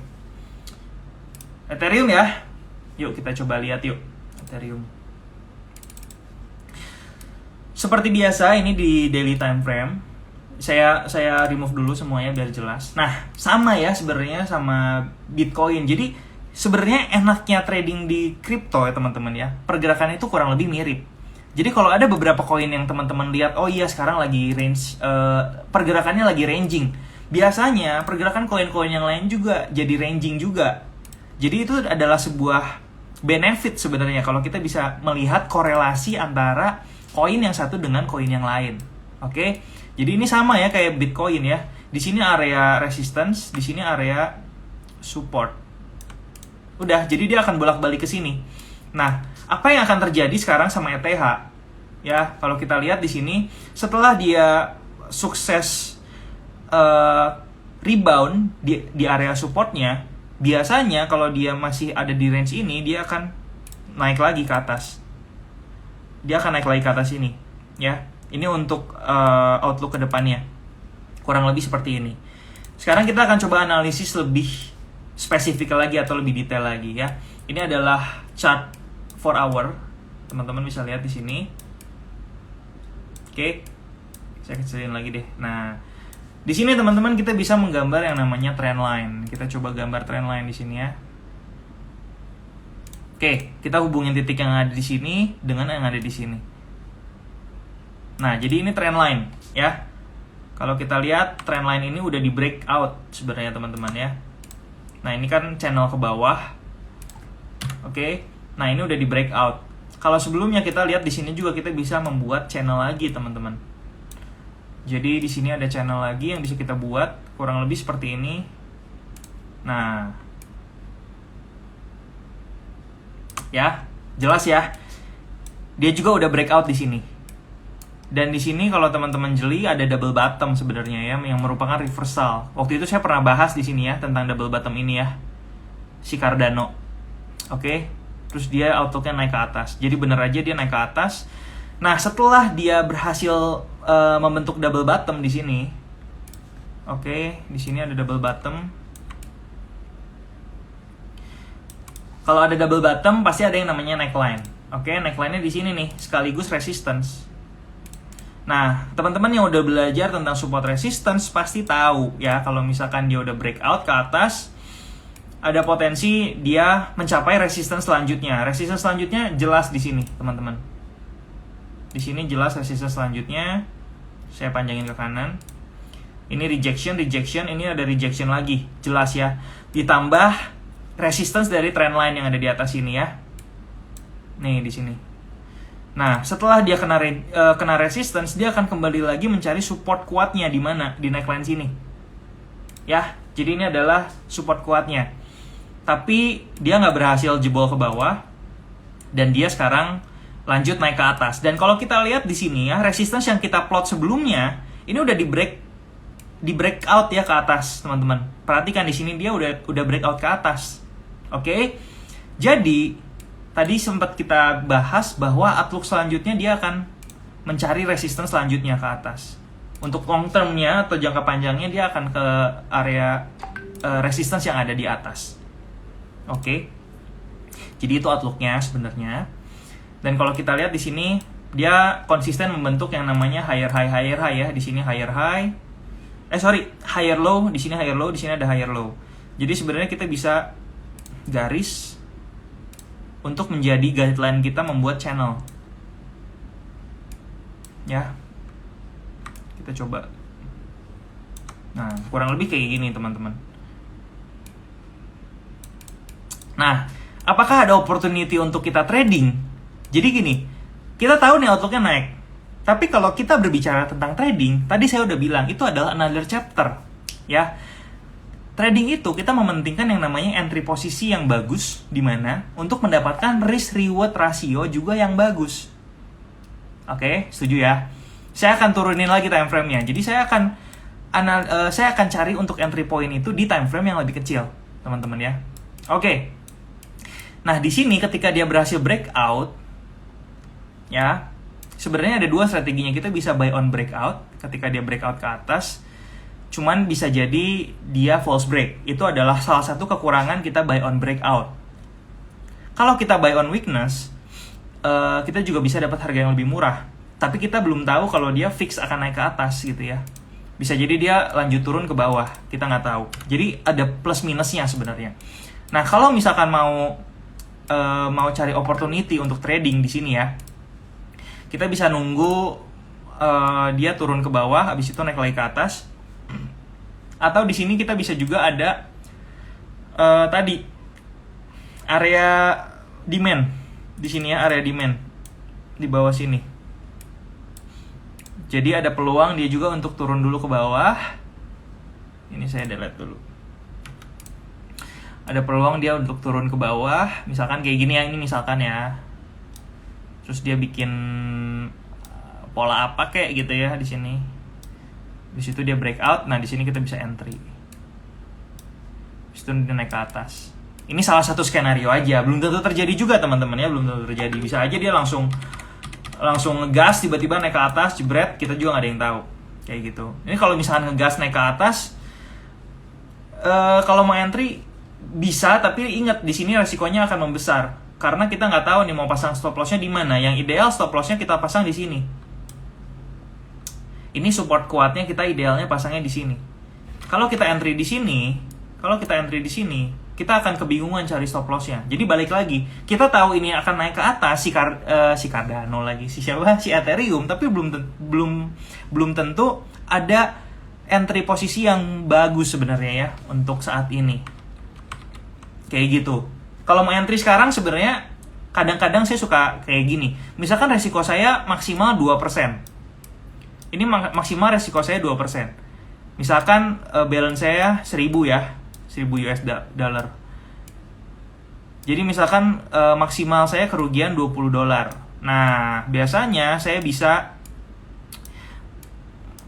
Ethereum ya. Yuk kita coba lihat yuk Ethereum. Seperti biasa ini di daily time frame. Saya remove dulu semuanya biar jelas. Nah, sama ya sebenarnya sama Bitcoin. Jadi sebenarnya enaknya trading di kripto ya teman-teman ya. Pergerakan itu kurang lebih mirip. Jadi kalau ada beberapa koin yang teman-teman lihat, oh iya sekarang lagi pergerakannya lagi ranging. Biasanya pergerakan koin-koin yang lain juga jadi ranging juga. Jadi itu adalah sebuah benefit sebenarnya kalau kita bisa melihat korelasi antara koin yang satu dengan koin yang lain. Oke? Jadi ini sama ya kayak Bitcoin ya. Di sini area resistance, di sini area support. Udah, jadi dia akan bolak-balik ke sini. Nah, apa yang akan terjadi sekarang sama ETH? Ya, kalau kita lihat di sini setelah dia sukses rebound di area supportnya, biasanya kalau dia masih ada di range ini, dia akan naik lagi ke atas. dia akan naik lagi ke atas ini, ya. Ini untuk outlook ke depannya. Kurang lebih seperti ini. Sekarang kita akan coba analisis lebih spesifik lagi atau lebih detail lagi, ya. Ini adalah chart 4 hour. Teman-teman bisa lihat di sini. Oke. Saya kecilin lagi deh. Nah, di sini teman-teman kita bisa menggambar yang namanya trend line. Kita coba gambar trend line di sini, ya. Oke, kita hubungin titik yang ada di sini dengan yang ada di sini. Nah, jadi ini trend line, ya. Kalau kita lihat trend line ini udah di breakout sebenarnya teman-teman, ya. Nah, ini kan channel ke bawah. Oke. Nah, ini udah di breakout. Kalau sebelumnya kita lihat di sini juga kita bisa membuat channel lagi, teman-teman. Jadi di sini ada channel lagi yang bisa kita buat kurang lebih seperti ini. Nah, ya, jelas ya. Dia juga udah breakout di sini. Dan di sini kalau teman-teman jeli ada double bottom sebenarnya, ya, yang merupakan reversal. Waktu itu saya pernah bahas di sini, ya, tentang double bottom ini, ya. Si Cardano. Oke. Terus dia outlooknya naik ke atas. Jadi bener aja dia naik ke atas. Nah, setelah dia berhasil membentuk double bottom di sini. Oke, di sini ada double bottom. Kalau ada double bottom pasti ada yang namanya neckline. Oke, neckline-nya di sini nih, sekaligus resistance. Nah, teman-teman yang udah belajar tentang support resistance pasti tahu, ya, kalau misalkan dia udah breakout ke atas, ada potensi dia mencapai resistance selanjutnya. Resistance selanjutnya jelas di sini, teman-teman. Di sini jelas resistance selanjutnya. Saya panjangin ke kanan. Ini rejection, ini ada rejection lagi, jelas ya. Ditambah resistance dari trend line yang ada di atas ini, ya. Nih di sini. Nah, setelah dia kena resistance, dia akan kembali lagi mencari support kuatnya di mana? Di neckline sini. Ya, jadi ini adalah support kuatnya. Tapi dia nggak berhasil jebol ke bawah, dan dia sekarang lanjut naik ke atas. Dan kalau kita lihat di sini, ya, resistance yang kita plot sebelumnya ini udah di breakout ya ke atas, teman-teman. Perhatikan di sini dia udah breakout ke atas. Oke. Jadi tadi sempat kita bahas bahwa outlook selanjutnya dia akan mencari resistance selanjutnya ke atas. Untuk long termnya atau jangka panjangnya dia akan ke area resistance yang ada di atas. Oke. Jadi itu outlooknya sebenarnya. Dan kalau kita lihat di sini dia konsisten membentuk yang namanya higher high ya. Di sini higher low, di sini higher low, di sini ada higher low. Jadi sebenarnya kita bisa garis untuk menjadi guideline kita membuat channel. Ya. Kita coba. Nah, kurang lebih kayak gini, teman-teman. Nah, apakah ada opportunity untuk kita trading? Jadi gini, kita tahu nih outlooknya naik. Tapi kalau kita berbicara tentang trading, tadi saya udah bilang itu adalah another chapter, ya. Trading itu kita mementingkan yang namanya entry posisi yang bagus, di mana untuk mendapatkan risk reward ratio juga yang bagus. Oke, setuju ya? Saya akan turunin lagi time frame-nya. Jadi saya akan cari untuk entry point itu di time frame yang lebih kecil, teman-teman ya. Oke. Nah, di sini ketika dia berhasil breakout, ya, sebenarnya ada dua strateginya. Kita bisa buy on breakout ketika dia breakout ke atas. Cuman bisa jadi dia false break. Itu adalah salah satu kekurangan kita buy on breakout. Kalau kita buy on weakness, kita juga bisa dapat harga yang lebih murah. Tapi kita belum tahu kalau dia fix akan naik ke atas gitu ya. Bisa jadi dia lanjut turun ke bawah. Kita nggak tahu. Jadi ada plus minusnya sebenarnya. Nah, kalau misalkan mau cari opportunity untuk trading di sini ya, kita bisa nunggu dia turun ke bawah, habis itu naik lagi ke atas. Atau di sini kita bisa juga ada tadi area demand di sini ya, area demand di bawah sini. Jadi ada peluang dia juga untuk turun dulu ke bawah. Ini saya delete dulu. Ada peluang dia untuk turun ke bawah, misalkan kayak gini ya, ini misalkan ya. Terus dia bikin pola apa kayak gitu ya di sini. Di situ dia breakout, nah di sini kita bisa entry. Di situ dia naik ke atas. Ini salah satu skenario aja, belum tentu terjadi juga teman-teman ya, belum tentu terjadi. Bisa aja dia langsung langsung ngegas tiba-tiba naik ke atas, jebret, kita juga nggak ada yang tahu. Kayak gitu. Ini kalau misalkan ngegas naik ke atas, kalau mau entry bisa, tapi ingat di sini resikonya akan membesar karena kita nggak tahu nih mau pasang stop lossnya di mana. Yang ideal stop lossnya kita pasang di sini. Ini support kuatnya, kita idealnya pasangnya di sini. Kalau kita entry di sini, kita akan kebingungan cari stop lossnya. Jadi balik lagi, kita tahu ini akan naik ke atas si Cardano lagi, si Ethereum, tapi belum tentu ada entry posisi yang bagus sebenarnya ya untuk saat ini. Kayak gitu. Kalau mau entry sekarang sebenarnya kadang-kadang saya suka kayak gini. Misalkan resiko saya maksimal 2%. Ini maksimal resiko saya 2%. Misalkan balance saya 1000 ya. 1000 US dollar. Jadi misalkan maksimal saya kerugian $20. Nah, biasanya saya bisa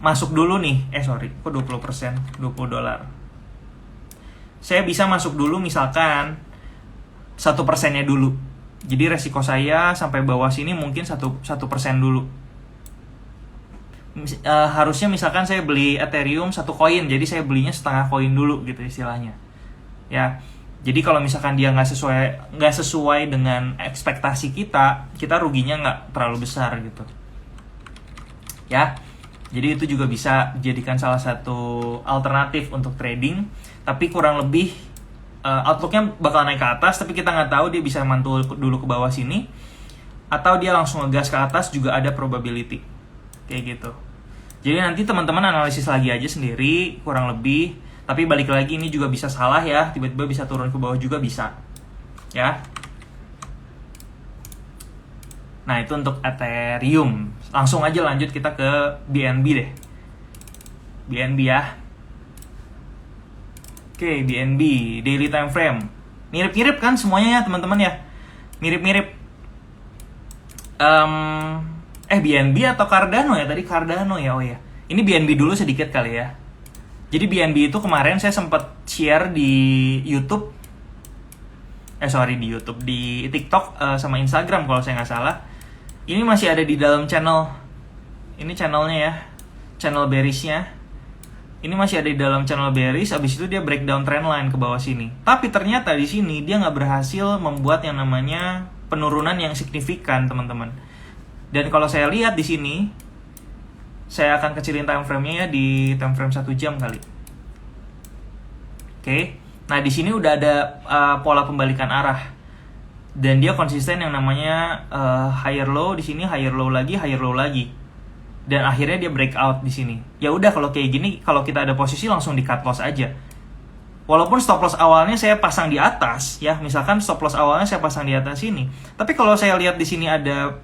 masuk dulu nih. Kok 20%? $20. Saya bisa masuk dulu misalkan 1%-nya dulu. Jadi resiko saya sampai bawah sini mungkin 1% dulu. Harusnya misalkan saya beli Ethereum 1 koin, jadi saya belinya setengah koin dulu gitu istilahnya ya. Jadi kalau misalkan dia nggak sesuai dengan ekspektasi kita ruginya nggak terlalu besar gitu ya. Jadi itu juga bisa dijadikan salah satu alternatif untuk trading, tapi kurang lebih outlooknya bakal naik ke atas, tapi kita nggak tahu dia bisa mantul dulu ke bawah sini atau dia langsung ngegas ke atas, juga ada probability kayak gitu. Jadi nanti teman-teman analisis lagi aja sendiri kurang lebih. Tapi balik lagi ini juga bisa salah ya, tiba-tiba bisa turun ke bawah juga bisa ya. Nah itu untuk Ethereum. Langsung aja lanjut kita ke BNB deh. BNB ya. Oke, BNB daily time frame. Mirip-mirip kan semuanya ya teman-teman ya. Mirip-mirip. BNB atau Cardano ya? Tadi Cardano ya, oh ya. Ini BNB dulu sedikit kali ya. Jadi BNB itu kemarin saya sempat share di YouTube. Di TikTok sama Instagram kalau saya nggak salah. Ini masih ada di dalam channel. Ini channelnya ya. Channel bearish-nya. Ini masih ada di dalam channel bearish, abis itu dia breakdown trendline ke bawah sini. Tapi ternyata di sini dia nggak berhasil membuat yang namanya penurunan yang signifikan, teman-teman. Dan kalau saya lihat di sini, saya akan kecilin time frame-nya ya di time frame 1 jam kali. Oke. Nah, di sini udah ada pola pembalikan arah. Dan dia konsisten yang namanya higher low, di sini higher low lagi, higher low lagi. Dan akhirnya dia breakout di sini. Ya udah kalau kayak gini, kalau kita ada posisi langsung di cut loss aja. Walaupun stop loss awalnya saya pasang di atas ya, misalkan stop loss awalnya saya pasang di atas sini. Tapi kalau saya lihat di sini ada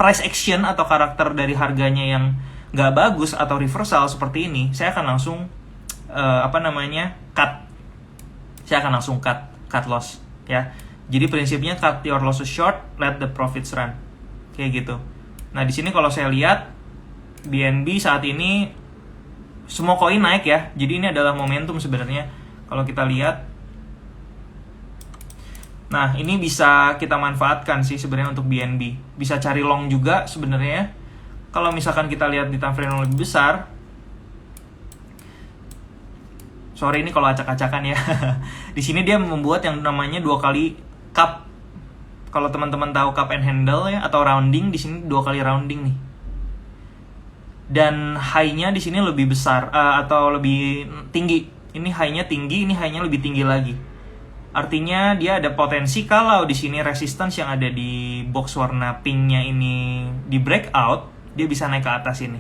price action atau karakter dari harganya yang nggak bagus atau reversal seperti ini, saya akan langsung cut. Saya akan langsung cut loss ya. Jadi prinsipnya cut your losses short, let the profits run. Kayak gitu. Nah, di sini kalau saya lihat BNB saat ini semua koin naik ya. Jadi ini adalah momentum sebenarnya kalau kita lihat. Nah, ini bisa kita manfaatkan sih sebenarnya untuk BNB. Bisa cari long juga sebenarnya. Kalau misalkan kita lihat di time frame yang lebih besar. Sorry ini kalau acak-acakan ya. Di sini dia membuat yang namanya 2 kali cup. Kalau teman-teman tahu cup and handle ya atau rounding, di sini 2 kali rounding nih. Dan high-nya di sini lebih besar atau lebih tinggi. Ini high-nya tinggi, ini high-nya lebih tinggi lagi. Artinya dia ada potensi kalau di sini resistance yang ada di box warna pink-nya ini di breakout, dia bisa naik ke atas ini.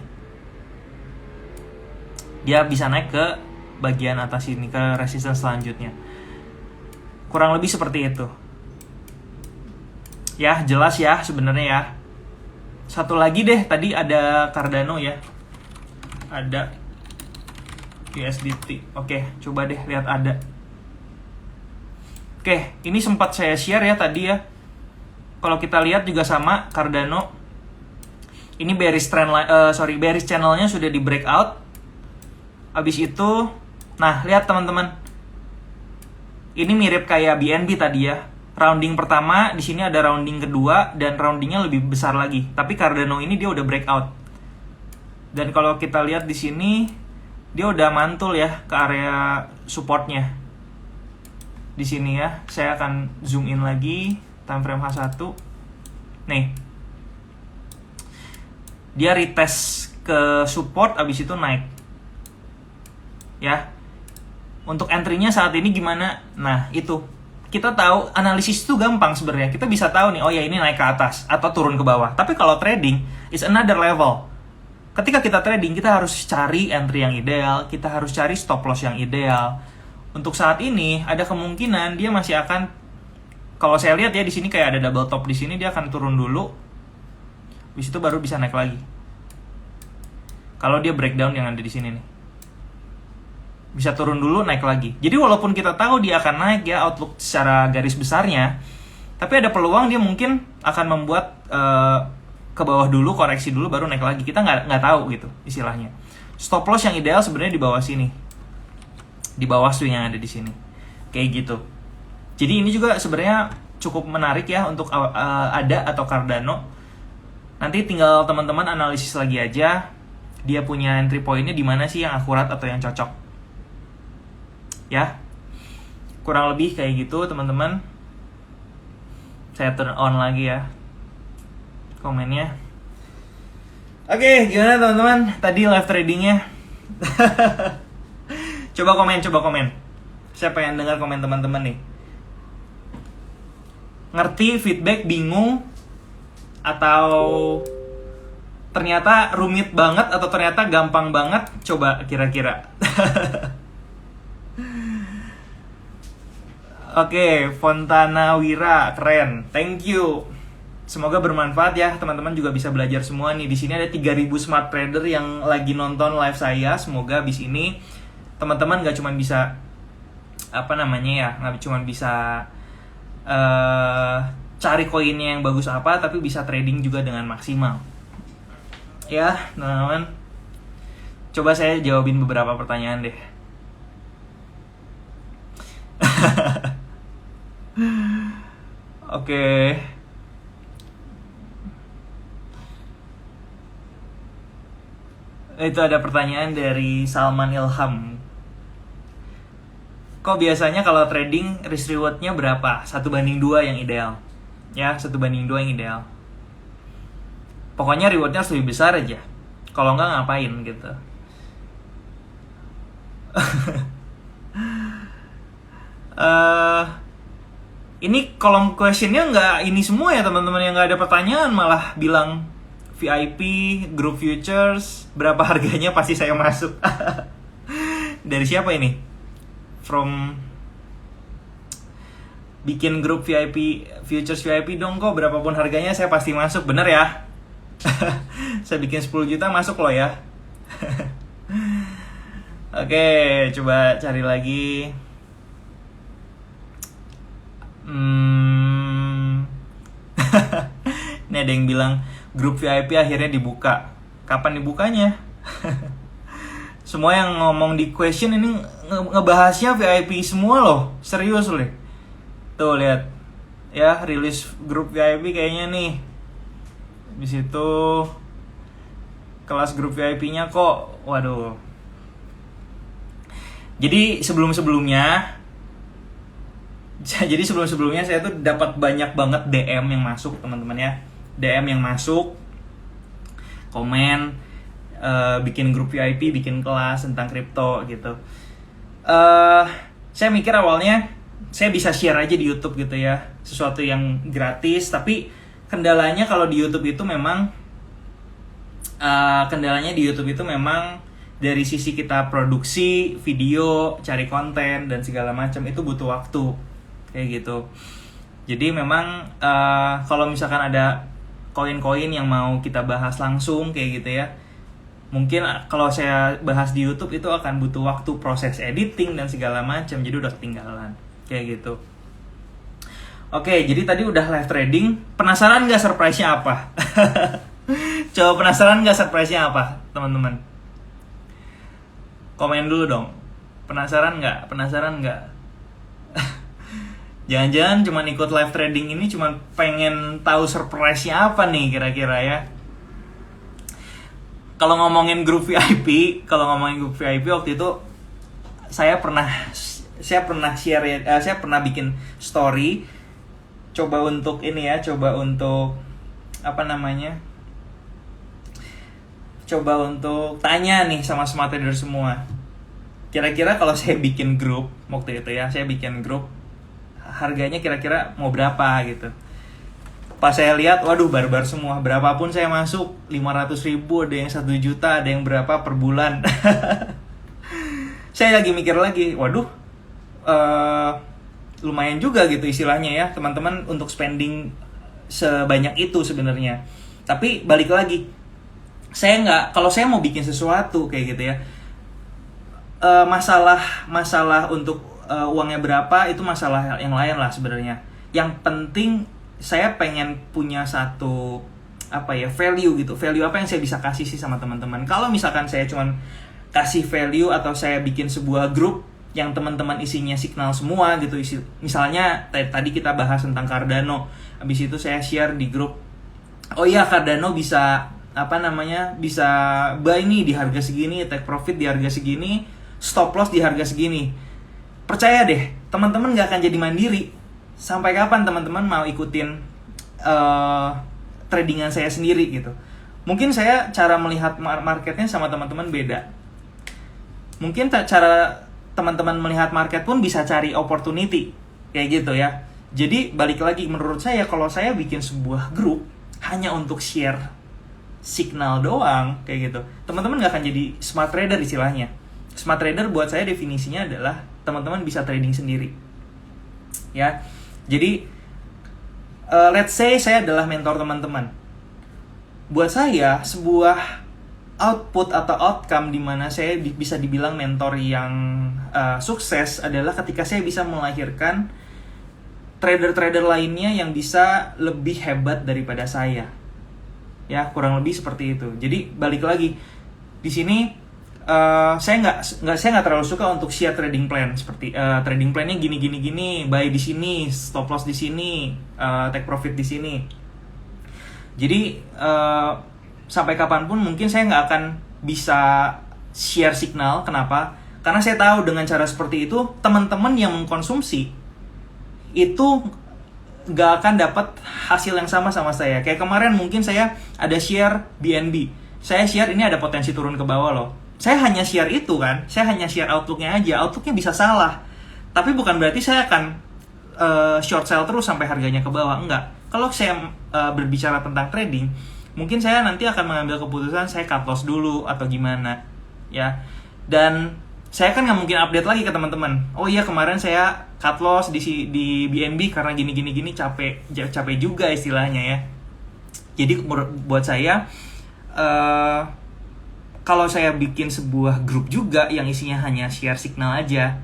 Dia bisa naik ke bagian atas ini, ke resistance selanjutnya. Kurang lebih seperti itu. Ya, jelas ya sebenarnya ya. Satu lagi deh, tadi ada Cardano ya. Ada USDT. Oke, coba deh lihat ada. Oke, ini sempat saya share ya tadi ya. Kalau kita lihat juga sama Cardano. Ini bearish channelnya sudah di breakout. Habis itu, nah lihat teman-teman. Ini mirip kayak BNB tadi ya. rounding pertama, di sini ada rounding kedua, dan roundingnya lebih besar lagi. Tapi Cardano ini dia udah breakout. Dan kalau kita lihat di sini, dia udah mantul ya ke area supportnya. Di sini ya, saya akan zoom in lagi, time frame H1. Nih, dia retest ke support, abis itu naik. Ya, untuk entry-nya saat ini gimana? Nah, itu kita tahu, analisis itu gampang sebenarnya. Kita bisa tahu nih, oh ya ini naik ke atas atau turun ke bawah. Tapi kalau trading is another level. Ketika kita trading, kita harus cari entry yang ideal, kita harus cari stop loss yang ideal. Untuk saat ini ada kemungkinan dia masih akan, kalau saya lihat ya di sini kayak ada double top di sini, dia akan turun dulu. Habis itu baru bisa naik lagi. Kalau dia breakdown yang ada di sini nih. Bisa turun dulu, naik lagi. Jadi walaupun kita tahu dia akan naik ya, outlook secara garis besarnya, tapi ada peluang dia mungkin akan membuat ke bawah dulu, koreksi dulu, baru naik lagi. Kita nggak tahu gitu istilahnya. Stop loss yang ideal sebenarnya di bawah sini, di bawah swing yang ada di sini, kayak gitu. Jadi ini juga sebenarnya cukup menarik ya untuk ADA atau Cardano. Nanti tinggal teman-teman analisis lagi aja, dia punya entry point-nya di mana sih yang akurat atau yang cocok. Ya, kurang lebih kayak gitu teman-teman. Saya turn on lagi ya komennya. Oke, gimana teman-teman tadi live tradingnya? Coba komen. Saya pengen dengar komen teman-teman nih. Ngerti, feedback, bingung, atau ternyata rumit banget, atau ternyata gampang banget? Coba kira-kira. Oke, Fontana Wira, keren. Thank you. Semoga bermanfaat ya, teman-teman juga bisa belajar semua nih. Di sini ada 3.000 smart trader yang lagi nonton live saya. Semoga abis ini teman-teman gak cuma bisa gak cuma bisa cari koinnya yang bagus apa, tapi bisa trading juga dengan maksimal. Ya, teman-teman. Coba saya jawabin beberapa pertanyaan deh. Oke. Itu ada pertanyaan dari Salman Ilham. Kok biasanya kalau trading risk reward-nya berapa? 1:2 yang ideal. Ya, 1:2 yang ideal. Pokoknya reward-nya harus lebih besar aja. Kalau enggak ngapain gitu. Ini kolom questionnya nggak ini semua ya teman-teman, yang nggak ada pertanyaan malah bilang VIP, group futures, berapa harganya, pasti saya masuk. Dari siapa ini? From bikin grup VIP, futures VIP dong kok, berapapun harganya saya pasti masuk, bener ya? Saya bikin 10 juta masuk loh ya. Oke, coba cari lagi. Ini ada yang bilang grup VIP akhirnya dibuka. Kapan dibukanya? Semua yang ngomong di question ini ngebahasnya VIP semua loh. Serius loh. Tuh lihat. Ya, rilis grup VIP kayaknya nih. Di situ kelas grup VIP-nya kok. Waduh. Jadi sebelum-sebelumnya saya tuh dapat banyak banget DM yang masuk teman-teman ya. DM yang masuk, komen, bikin grup VIP, bikin kelas tentang kripto gitu. Saya mikir awalnya saya bisa share aja di YouTube gitu ya, sesuatu yang gratis. Tapi kendalanya kalau di YouTube itu memang dari sisi kita produksi video, cari konten dan segala macam itu butuh waktu kayak gitu. Jadi memang kalau misalkan ada koin-koin yang mau kita bahas langsung kayak gitu ya, mungkin kalau saya bahas di YouTube itu akan butuh waktu proses editing dan segala macam, jadi udah ketinggalan kayak gitu. Oke, jadi tadi udah live trading. Penasaran nggak surprise-nya apa? Coba penasaran nggak surprise-nya apa, teman-teman? Komen dulu dong. Penasaran nggak? Jangan-jangan cuma ikut live trading ini cuma pengen tahu surprise-nya apa nih kira-kira ya. Kalau ngomongin grup VIP waktu itu saya pernah share ya, saya pernah bikin story coba untuk tanya nih sama smart trader semua. Kira-kira kalau saya bikin grup waktu itu ya, harganya kira-kira mau berapa gitu. Pas saya lihat, waduh barbar semua. Berapapun saya masuk, 500.000, ada yang 1 juta, ada yang berapa per bulan. Saya lagi mikir lagi, waduh, lumayan juga gitu istilahnya ya, teman-teman untuk spending sebanyak itu sebenarnya. Tapi balik lagi, kalau saya mau bikin sesuatu kayak gitu ya, masalah untuk uangnya berapa itu masalah yang lain lah sebenarnya. Yang penting saya pengen punya satu value gitu. Value apa yang saya bisa kasih sih sama teman-teman. Kalau misalkan saya cuman kasih value atau saya bikin sebuah grup yang teman-teman isinya signal semua gitu, misalnya tadi kita bahas tentang Cardano, habis itu saya share di grup, oh iya Cardano bisa bisa buy nih di harga segini, take profit di harga segini, stop loss di harga segini. Percaya deh, teman-teman gak akan jadi mandiri. Sampai kapan teman-teman mau ikutin tradingan saya sendiri gitu. Mungkin saya cara melihat marketnya sama teman-teman beda. Mungkin cara teman-teman melihat market pun bisa cari opportunity kayak gitu ya. Jadi balik lagi, menurut saya kalau saya bikin sebuah grup hanya untuk share signal doang kayak gitu, teman-teman gak akan jadi smart trader istilahnya. Smart trader buat saya definisinya adalah teman-teman bisa trading sendiri ya. Jadi let's say saya adalah mentor teman-teman. Buat saya sebuah output atau outcome di mana saya bisa dibilang mentor yang sukses adalah ketika saya bisa melahirkan trader-trader lainnya yang bisa lebih hebat daripada saya. Ya, kurang lebih seperti itu. Jadi balik lagi di sini, saya nggak terlalu suka untuk share trading plan seperti trading plannya gini, buy di sini, stop loss di sini, take profit di sini. Jadi sampai kapanpun mungkin saya nggak akan bisa share signal. Kenapa? Karena saya tahu dengan cara seperti itu teman-teman yang mengkonsumsi itu nggak akan dapat hasil yang sama saya. Kayak kemarin mungkin saya ada share BNB, saya share ini ada potensi turun ke bawah loh. Saya hanya share itu kan, saya hanya share outlooknya aja. Outlooknya bisa salah, tapi bukan berarti saya akan short sell terus sampai harganya ke bawah. Enggak. Kalau saya berbicara tentang trading, mungkin saya nanti akan mengambil keputusan saya cut loss dulu atau gimana ya. Dan saya kan nggak mungkin update lagi ke teman-teman. Oh iya kemarin saya cut loss di BNB karena gini capek juga istilahnya ya. Jadi buat saya kalau saya bikin sebuah grup juga yang isinya hanya share signal aja,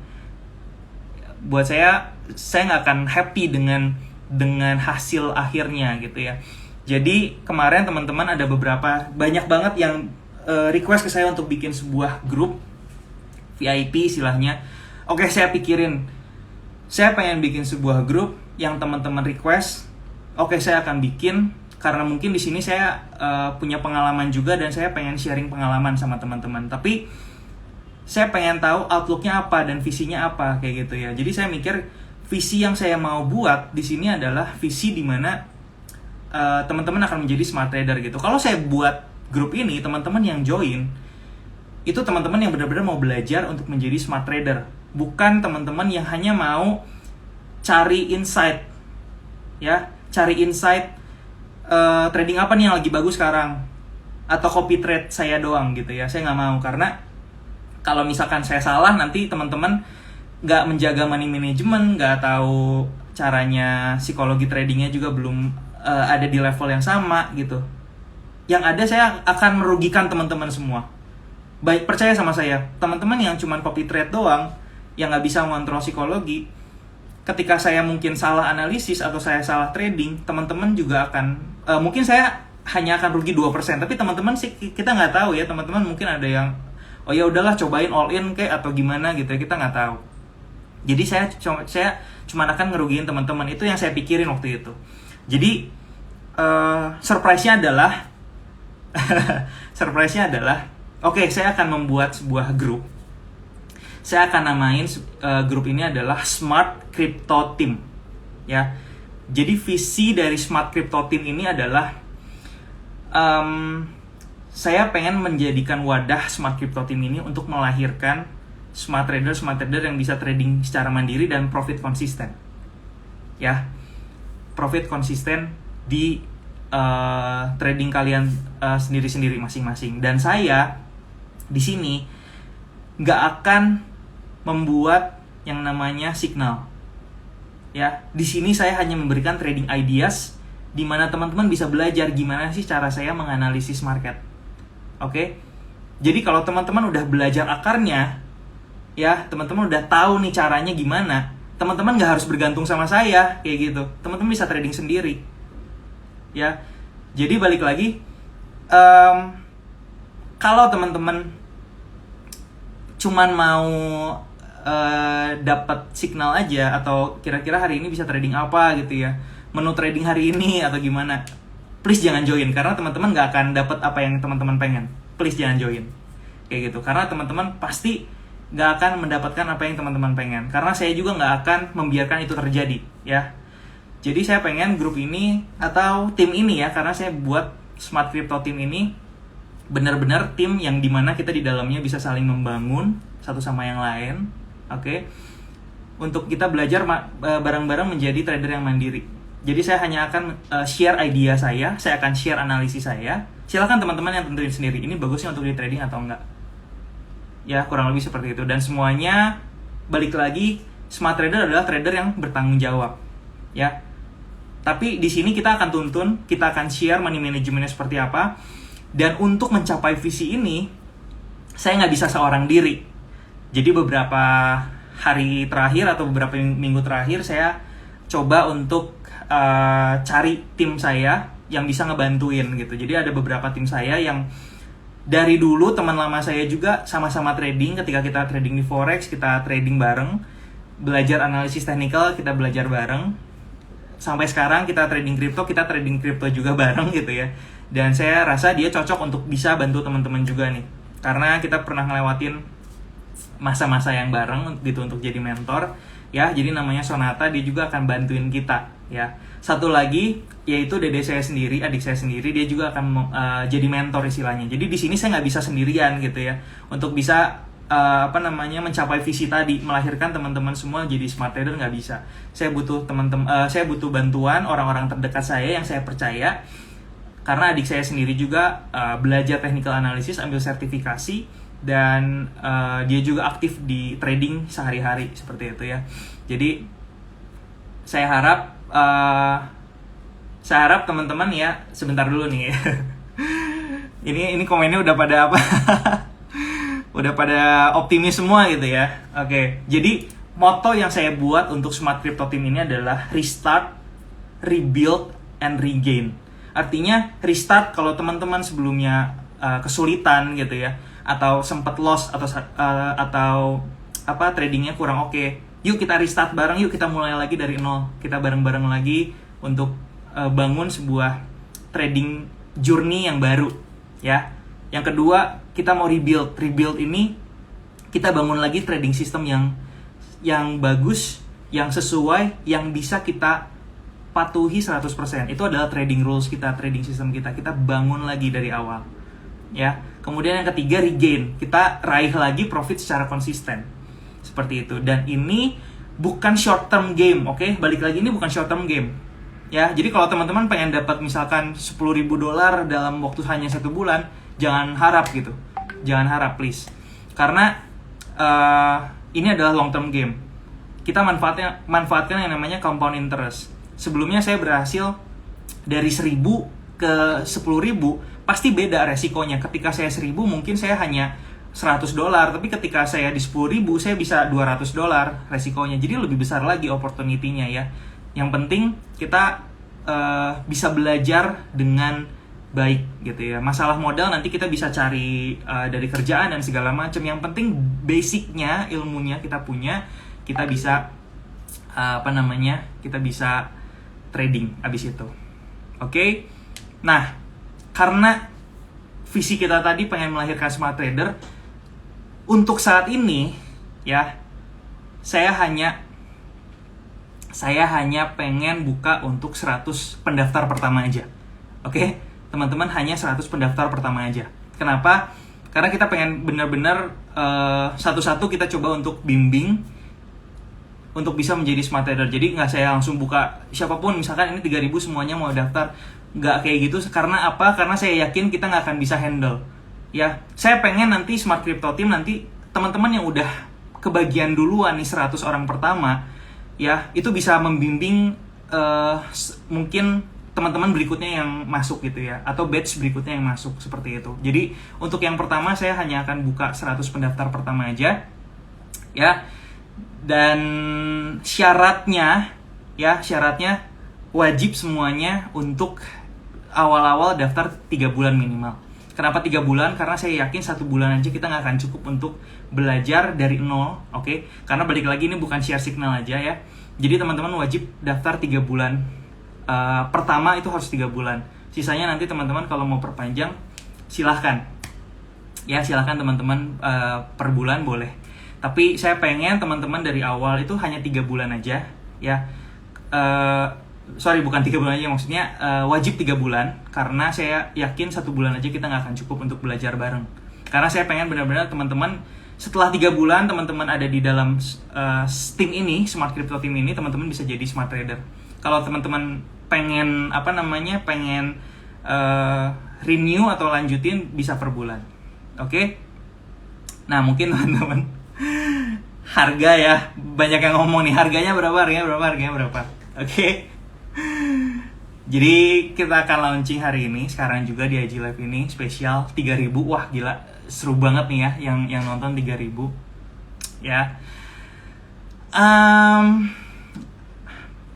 buat saya nggak akan happy dengan hasil akhirnya gitu ya. Jadi kemarin teman-teman ada banyak banget yang request ke saya untuk bikin sebuah grup VIP istilahnya. Oke, saya pikirin, saya pengen bikin sebuah grup yang teman-teman request. Oke, saya akan bikin karena mungkin di sini saya punya pengalaman juga dan saya pengen sharing pengalaman sama teman-teman. Tapi saya pengen tahu outlooknya apa dan visinya apa kayak gitu ya. Jadi saya mikir visi yang saya mau buat di sini adalah visi di mana teman-teman akan menjadi smart trader gitu. Kalau saya buat grup ini, teman-teman yang join itu teman-teman yang benar-benar mau belajar untuk menjadi smart trader, bukan teman-teman yang hanya mau cari insight ya, trading apa nih yang lagi bagus sekarang, atau copy trade saya doang gitu ya. Saya nggak mau, karena kalau misalkan saya salah nanti teman-teman nggak menjaga money management, nggak tahu caranya, psikologi tradingnya juga belum ada di level yang sama gitu. Yang ada saya akan merugikan teman-teman semua. Baik, percaya sama saya, teman-teman yang cuma copy trade doang, yang nggak bisa mengontrol psikologi, ketika saya mungkin salah analisis atau saya salah trading, teman-teman juga akan mungkin saya hanya akan rugi 2%, tapi teman-teman sih kita nggak tahu ya. Teman-teman mungkin ada yang oh ya udahlah cobain all in kayak atau gimana gitu ya, kita nggak tahu. Jadi saya cuma akan ngerugiin teman-teman. Itu yang saya pikirin waktu itu. Jadi surprise-nya adalah oke, saya akan membuat sebuah grup. Saya akan namain grup ini adalah Smart Crypto Team. Ya. Jadi visi dari Smart Crypto Team ini adalah saya pengen menjadikan wadah Smart Crypto Team ini untuk melahirkan smart trader yang bisa trading secara mandiri dan profit konsisten. Ya. Profit konsisten di trading kalian sendiri-sendiri masing-masing. Dan saya di sini nggak akan membuat yang namanya signal. Ya, di sini saya hanya memberikan trading ideas di mana teman-teman bisa belajar gimana sih cara saya menganalisis market. Oke? Jadi kalau teman-teman udah belajar akarnya, ya, teman-teman udah tahu nih caranya gimana, teman-teman nggak harus bergantung sama saya kayak gitu. Teman-teman bisa trading sendiri. Ya. Jadi balik lagi, kalau teman-teman cuman mau dapat signal aja atau kira-kira hari ini bisa trading apa gitu ya, menu trading hari ini atau gimana, please jangan join karena teman-teman nggak akan dapat apa yang teman-teman pengen. Please jangan join kayak gitu karena teman-teman pasti nggak akan mendapatkan apa yang teman-teman pengen, karena saya juga nggak akan membiarkan itu terjadi ya. Jadi saya pengen grup ini atau tim ini ya, karena saya buat Smart Crypto Team ini benar-benar tim yang dimana kita di dalamnya bisa saling membangun satu sama yang lain. Oke, untuk kita belajar bareng-bareng menjadi trader yang mandiri. Jadi saya hanya akan share idea saya akan share analisis saya. Silakan teman-teman yang tentuin sendiri, ini bagusnya untuk di trading atau enggak. Ya, kurang lebih seperti itu. Dan semuanya, balik lagi, smart trader adalah trader yang bertanggung jawab. Ya, tapi di sini kita akan tuntun, kita akan share money managementnya seperti apa. Dan untuk mencapai visi ini, saya nggak bisa seorang diri. Jadi beberapa hari terakhir atau beberapa minggu terakhir saya coba untuk cari tim saya yang bisa ngebantuin gitu. Jadi ada beberapa tim saya yang dari dulu teman lama saya juga sama-sama trading. Ketika kita trading di forex, kita trading bareng, belajar analisis teknikal, kita belajar bareng. Sampai sekarang kita trading kripto juga bareng gitu ya. Dan saya rasa dia cocok untuk bisa bantu teman-teman juga nih. Karena kita pernah ngelewatin masa-masa yang bareng gitu untuk jadi mentor ya. Jadi namanya Sonata, dia juga akan bantuin kita ya. Satu lagi yaitu adik saya sendiri, dia juga akan jadi mentor istilahnya. Jadi di sini saya nggak bisa sendirian gitu ya untuk bisa mencapai visi tadi, melahirkan teman-teman semua jadi smart trader, nggak bisa. Saya butuh saya butuh bantuan orang-orang terdekat saya yang saya percaya, karena adik saya sendiri juga belajar technical analysis, ambil sertifikasi, dan dia juga aktif di trading sehari-hari seperti itu ya. Jadi saya harap teman-teman ya, sebentar dulu nih ya. ini komennya udah pada apa? Udah pada optimis semua gitu ya. Oke, jadi motto yang saya buat untuk Smart Crypto Team ini adalah restart, rebuild, and regain. Artinya restart kalau teman-teman sebelumnya kesulitan gitu ya, atau sempat loss atau tradingnya kurang oke. Yuk kita restart bareng, yuk kita mulai lagi dari nol. Kita bareng-bareng lagi untuk bangun sebuah trading journey yang baru ya. Yang kedua, kita mau rebuild. Rebuild ini kita bangun lagi trading system yang bagus, yang sesuai, yang bisa kita patuhi 100%. Itu adalah trading rules kita, trading system kita. Kita bangun lagi dari awal. Ya. Kemudian yang ketiga, regain. Kita raih lagi profit secara konsisten. Seperti itu. Dan ini bukan short term game, oke? Balik lagi, ini bukan short term game. Ya, jadi kalau teman-teman pengen dapat misalkan $10.000 dalam waktu hanya 1 bulan, jangan harap gitu. Jangan harap, please. Karena ini adalah long term game. Kita manfaatkan yang namanya compound interest. Sebelumnya saya berhasil dari 1.000 ke 10.000, pasti beda resikonya. Ketika saya 1.000 mungkin saya hanya $100, tapi ketika saya di 10.000 saya bisa $200 resikonya. Jadi lebih besar lagi opportunity-nya ya. Yang penting kita bisa belajar dengan baik gitu ya. Masalah modal nanti kita bisa cari dari kerjaan dan segala macam. Yang penting basicnya, ilmunya kita punya. kita bisa kita bisa trading abis itu. Oke. Nah, karena visi kita tadi pengen melahirkan smart trader, untuk saat ini ya saya hanya pengen buka untuk 100 pendaftar pertama aja. Oke, teman-teman, hanya 100 pendaftar pertama aja. Kenapa? Karena kita pengen benar-benar satu-satu kita coba untuk bimbing untuk bisa menjadi smart trader. Jadi nggak saya langsung buka siapapun, misalkan ini 3.000 semuanya mau daftar. Nggak kayak gitu. Karena apa? Karena saya yakin kita nggak akan bisa handle. Ya, saya pengen nanti Smart Crypto Team, nanti teman-teman yang udah kebagian duluan nih 100 orang pertama, ya itu bisa membimbing mungkin teman-teman berikutnya yang masuk gitu ya, atau batch berikutnya yang masuk, seperti itu. Jadi untuk yang pertama saya hanya akan buka 100 pendaftar pertama aja ya, dan syaratnya wajib semuanya untuk awal-awal daftar 3 bulan minimal. Kenapa 3 bulan? Karena saya yakin 1 bulan aja kita nggak akan cukup untuk belajar dari nol, oke? Karena balik lagi ini bukan share signal aja ya. Jadi teman-teman wajib daftar 3 bulan. Pertama itu harus 3 bulan. Sisanya nanti teman-teman kalau mau perpanjang silahkan. Ya silahkan teman-teman per bulan boleh. Tapi saya pengen teman-teman dari awal itu hanya 3 bulan aja ya. Bukan 3 bulan aja, maksudnya wajib 3 bulan. Karena saya yakin 1 bulan aja kita nggak akan cukup untuk belajar bareng. Karena saya pengen benar-benar teman-teman setelah 3 bulan teman-teman ada di dalam tim ini, Smart Crypto Team ini, teman-teman bisa jadi smart trader. Kalau teman-teman pengen renew atau lanjutin bisa per bulan. Oke? Nah, mungkin teman-teman harga ya, banyak yang ngomong nih, harganya berapa. Oke? Jadi kita akan launching hari ini, sekarang juga di IG Live ini, spesial 3.000. Wah gila, seru banget nih ya yang nonton 3.000 ya.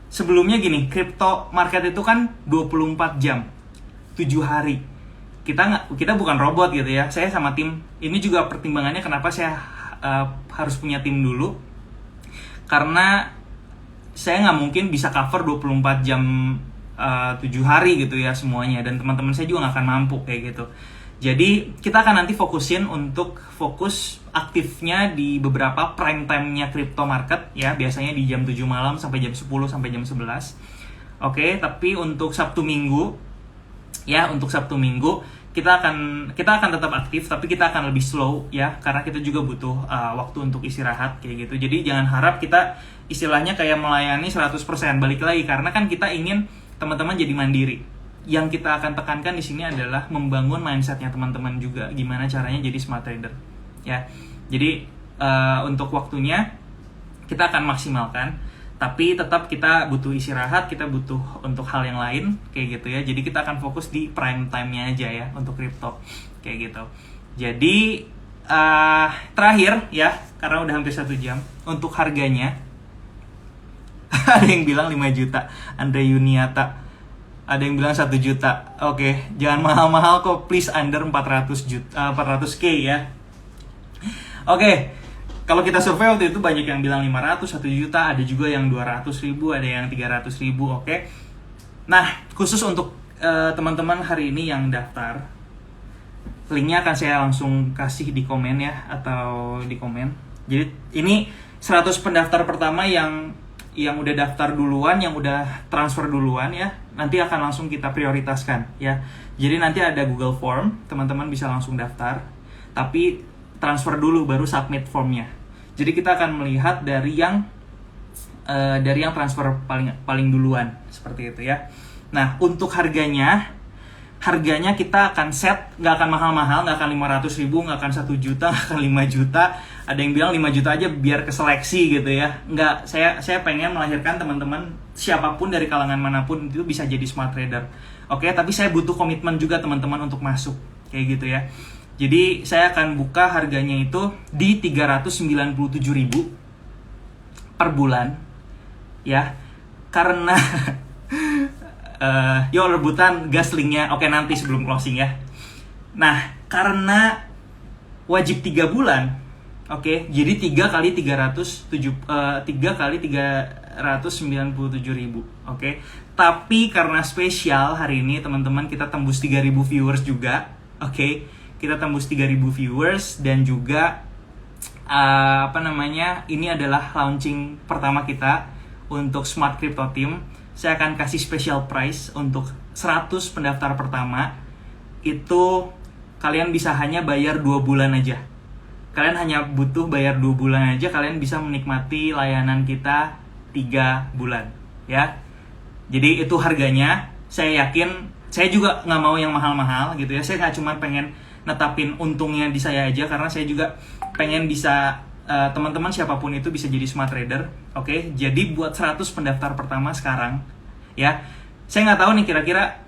Sebelumnya gini, crypto market itu kan 24 jam 7 hari. Kita bukan robot gitu ya. Saya sama tim, ini juga pertimbangannya kenapa saya harus punya tim dulu. Karena saya nggak mungkin bisa cover 24 jam 7 hari gitu ya semuanya, dan teman-teman saya juga nggak akan mampu kayak gitu. Jadi kita akan nanti fokus aktifnya di beberapa prime time-nya crypto market ya, biasanya di jam 7 malam sampai jam 10 sampai jam 11. Oke, tapi untuk Sabtu Minggu kita akan tetap aktif, tapi kita akan lebih slow ya, karena kita juga butuh waktu untuk istirahat kayak gitu. Jadi jangan harap kita istilahnya kayak melayani 100%. Balik lagi, karena kan kita ingin teman-teman jadi mandiri. Yang kita akan tekankan di sini adalah membangun mindsetnya teman-teman juga, gimana caranya jadi smart trader ya. Jadi untuk waktunya kita akan maksimalkan, tapi tetap kita butuh istirahat, kita butuh untuk hal yang lain kayak gitu ya. Jadi kita akan fokus di prime time-nya aja ya untuk crypto kayak gitu. Jadi terakhir ya, karena udah hampir 1 jam, untuk harganya ada yang bilang 5 juta, Andre Yuniata. Ada yang bilang 1 juta. Oke, jangan mahal-mahal kok, please, under 400k ya. Oke, kalau kita survei waktu itu banyak yang bilang 500, 1 juta, ada juga yang 200.000, ada yang 300.000, oke. Nah, khusus untuk teman-teman hari ini yang daftar, linknya akan saya langsung kasih di komen ya, atau di komen. Jadi ini 100 pendaftar pertama yang udah daftar duluan, yang udah transfer duluan ya, nanti akan langsung kita prioritaskan ya. Jadi nanti ada Google Form, teman-teman bisa langsung daftar, tapi transfer dulu baru submit formnya. Jadi kita akan melihat dari yang transfer paling duluan, seperti itu ya. Nah, untuk harganya kita akan set, nggak akan mahal-mahal, nggak akan 500.000, nggak akan 1 juta, nggak akan 5 juta. Ada yang bilang 5 juta aja biar keseleksi gitu ya. Nggak, saya pengen melahirkan teman-teman siapapun dari kalangan manapun itu bisa jadi smart trader. Oke, tapi saya butuh komitmen juga teman-teman untuk masuk kayak gitu ya. Jadi saya akan buka harganya itu di 397.000 per bulan ya. Karena yo rebutan gas linknya, oke nanti sebelum closing ya. Nah, karena wajib 3 bulan Oke, jadi 3 kali 397.000. Oke. Tapi karena spesial hari ini teman-teman, kita tembus 3.000 viewers juga. Oke. Kita tembus 3.000 viewers dan juga ini adalah launching pertama kita untuk Smart Crypto Team. Saya akan kasih special price untuk 100 pendaftar pertama. Itu kalian bisa hanya bayar 2 bulan aja. Kalian hanya butuh bayar 2 bulan aja, kalian bisa menikmati layanan kita 3 bulan, ya. Jadi itu harganya. Saya yakin, saya juga nggak mau yang mahal-mahal gitu ya. Saya nggak cuma pengen netapin untungnya di saya aja, karena saya juga pengen bisa teman-teman siapapun itu bisa jadi smart trader. Oke, jadi buat 100 pendaftar pertama sekarang, ya. Saya nggak tahu nih kira-kira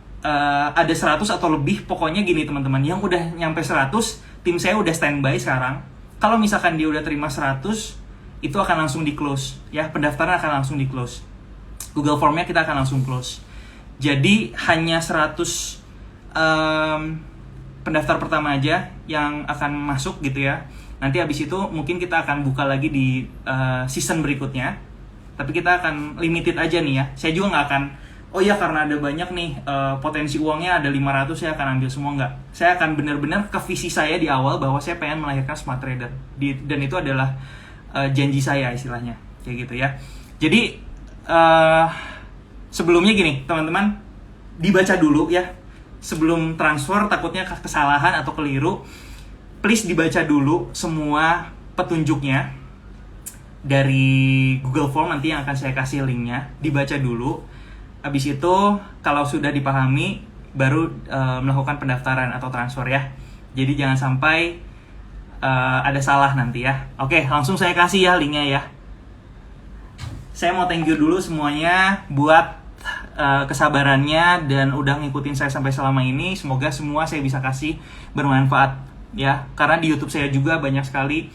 ada 100 atau lebih. Pokoknya gini teman-teman, yang udah nyampe 100, tim saya udah standby sekarang. Kalau misalkan dia udah terima 100, itu akan langsung di close, ya. Pendaftaran akan langsung di close. Google Formnya kita akan langsung close. Jadi hanya 100 pendaftar pertama aja yang akan masuk gitu ya. Nanti habis itu mungkin kita akan buka lagi di season berikutnya. Tapi kita akan limited aja nih ya. Saya juga nggak akan, oh ya karena ada banyak nih potensi uangnya ada 500, saya akan ambil semua. Nggak. Saya akan benar-benar ke visi saya di awal bahwa saya pengen melahirkan smart trader. Dan itu adalah janji saya istilahnya. Kayak gitu ya. Jadi sebelumnya gini teman-teman, dibaca dulu ya. Sebelum transfer takutnya kesalahan atau keliru. Please dibaca dulu semua petunjuknya dari Google Form nanti yang akan saya kasih linknya. Dibaca dulu. Habis itu kalau sudah dipahami baru melakukan pendaftaran atau transfer ya. Jadi jangan sampai ada salah nanti ya. Oke, langsung saya kasih ya linknya ya. Saya mau thank you dulu semuanya buat kesabarannya dan udah ngikutin saya sampai selama ini. Semoga semua saya bisa kasih bermanfaat ya. Karena di YouTube saya juga banyak sekali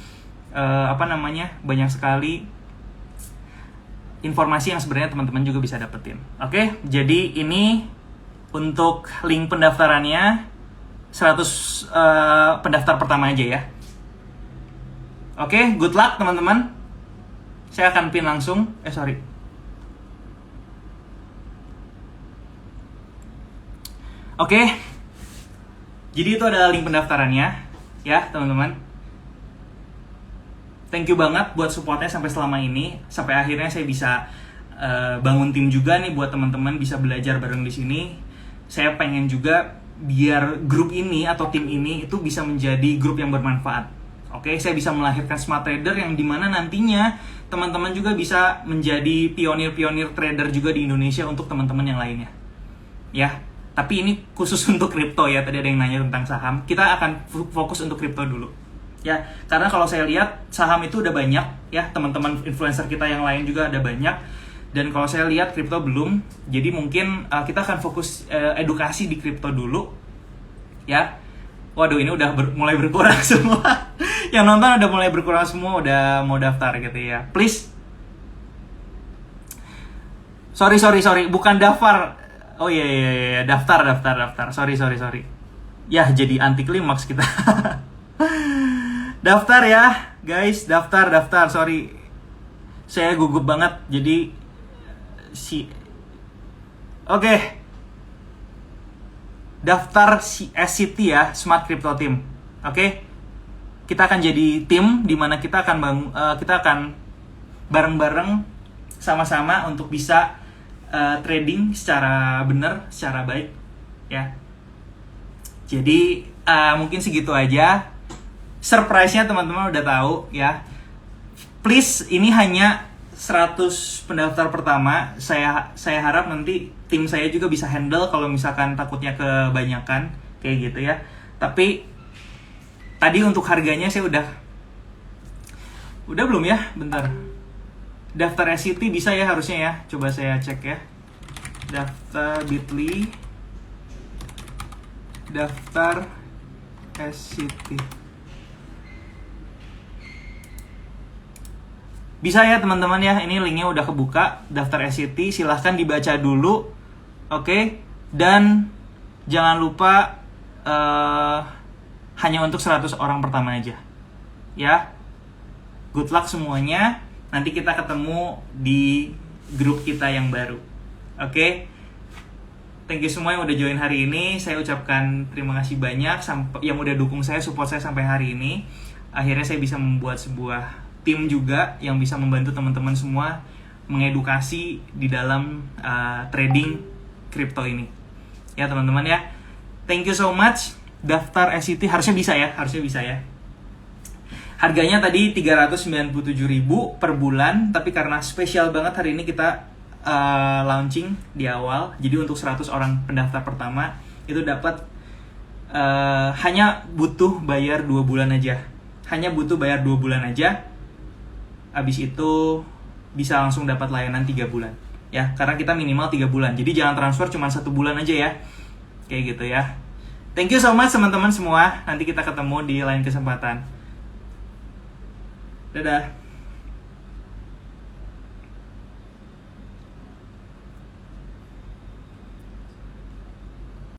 banyak sekali informasi yang sebenarnya teman-teman juga bisa dapetin. Oke, jadi ini untuk link pendaftarannya 100 pendaftar pertama aja ya. Oke, good luck teman-teman. Saya akan pin langsung. Oke. Jadi itu adalah link pendaftarannya ya, teman-teman. Thank you banget buat supportnya sampai selama ini. Sampai akhirnya saya bisa bangun tim juga nih buat teman-teman bisa belajar bareng di sini. Saya pengen juga biar grup ini atau tim ini itu bisa menjadi grup yang bermanfaat. Oke, saya bisa melahirkan smart trader yang dimana nantinya teman-teman juga bisa menjadi pionir-pionir trader juga di Indonesia untuk teman-teman yang lainnya. Ya, tapi ini khusus untuk kripto ya. Tadi ada yang nanya tentang saham. Kita akan fokus untuk kripto dulu. Ya, karena kalau saya lihat saham itu udah banyak ya, teman-teman influencer kita yang lain juga ada banyak. Dan kalau saya lihat kripto belum. Jadi mungkin kita akan fokus edukasi di kripto dulu. Ya. Waduh, ini udah mulai berkurang semua. Yang nonton udah mulai berkurang semua, udah mau daftar gitu ya. Please. Sorry, bukan daftar. Oh iya, daftar. Sorry. Ya, jadi anti klimaks kita. Daftar ya, guys, daftar. Sorry. Saya gugup banget. Jadi Oke. Daftar SCT ya, Smart Crypto Team. Oke. Kita akan jadi tim di mana kita akan bareng-bareng sama-sama untuk bisa trading secara benar, secara baik ya. Jadi mungkin segitu aja. Surprise-nya teman-teman udah tahu ya. Please, ini hanya 100 pendaftar pertama. Saya harap nanti tim saya juga bisa handle kalau misalkan takutnya kebanyakan kayak gitu ya. Tapi tadi untuk harganya saya udah belum ya? Bentar. Daftar SCT bisa ya harusnya ya. Coba saya cek ya. Daftar Bitly. Daftar SCT. Bisa ya teman-teman ya, ini linknya udah kebuka. Daftar SCT, silahkan dibaca dulu. Oke. Dan jangan lupa hanya untuk 100 orang pertama aja. Ya. Good luck semuanya. Nanti kita ketemu di grup kita yang baru. Oke? Thank you semua yang udah join hari ini. Saya ucapkan terima kasih banyak yang udah dukung saya, support saya sampai hari ini. Akhirnya saya bisa membuat sebuah tim juga yang bisa membantu teman-teman semua mengedukasi di dalam trading kripto ini. Ya teman-teman ya. Thank you so much. Daftar SCT harusnya bisa ya. Harganya tadi 397.000 per bulan, tapi karena spesial banget hari ini kita launching di awal. Jadi untuk 100 orang pendaftar pertama itu dapat hanya butuh bayar 2 bulan aja. Habis itu bisa langsung dapat layanan 3 bulan. Ya, karena kita minimal 3 bulan. Jadi jangan transfer cuma 1 bulan aja ya. Kayak gitu ya. Thank you so much teman-teman semua. Nanti kita ketemu di lain kesempatan. Dadah.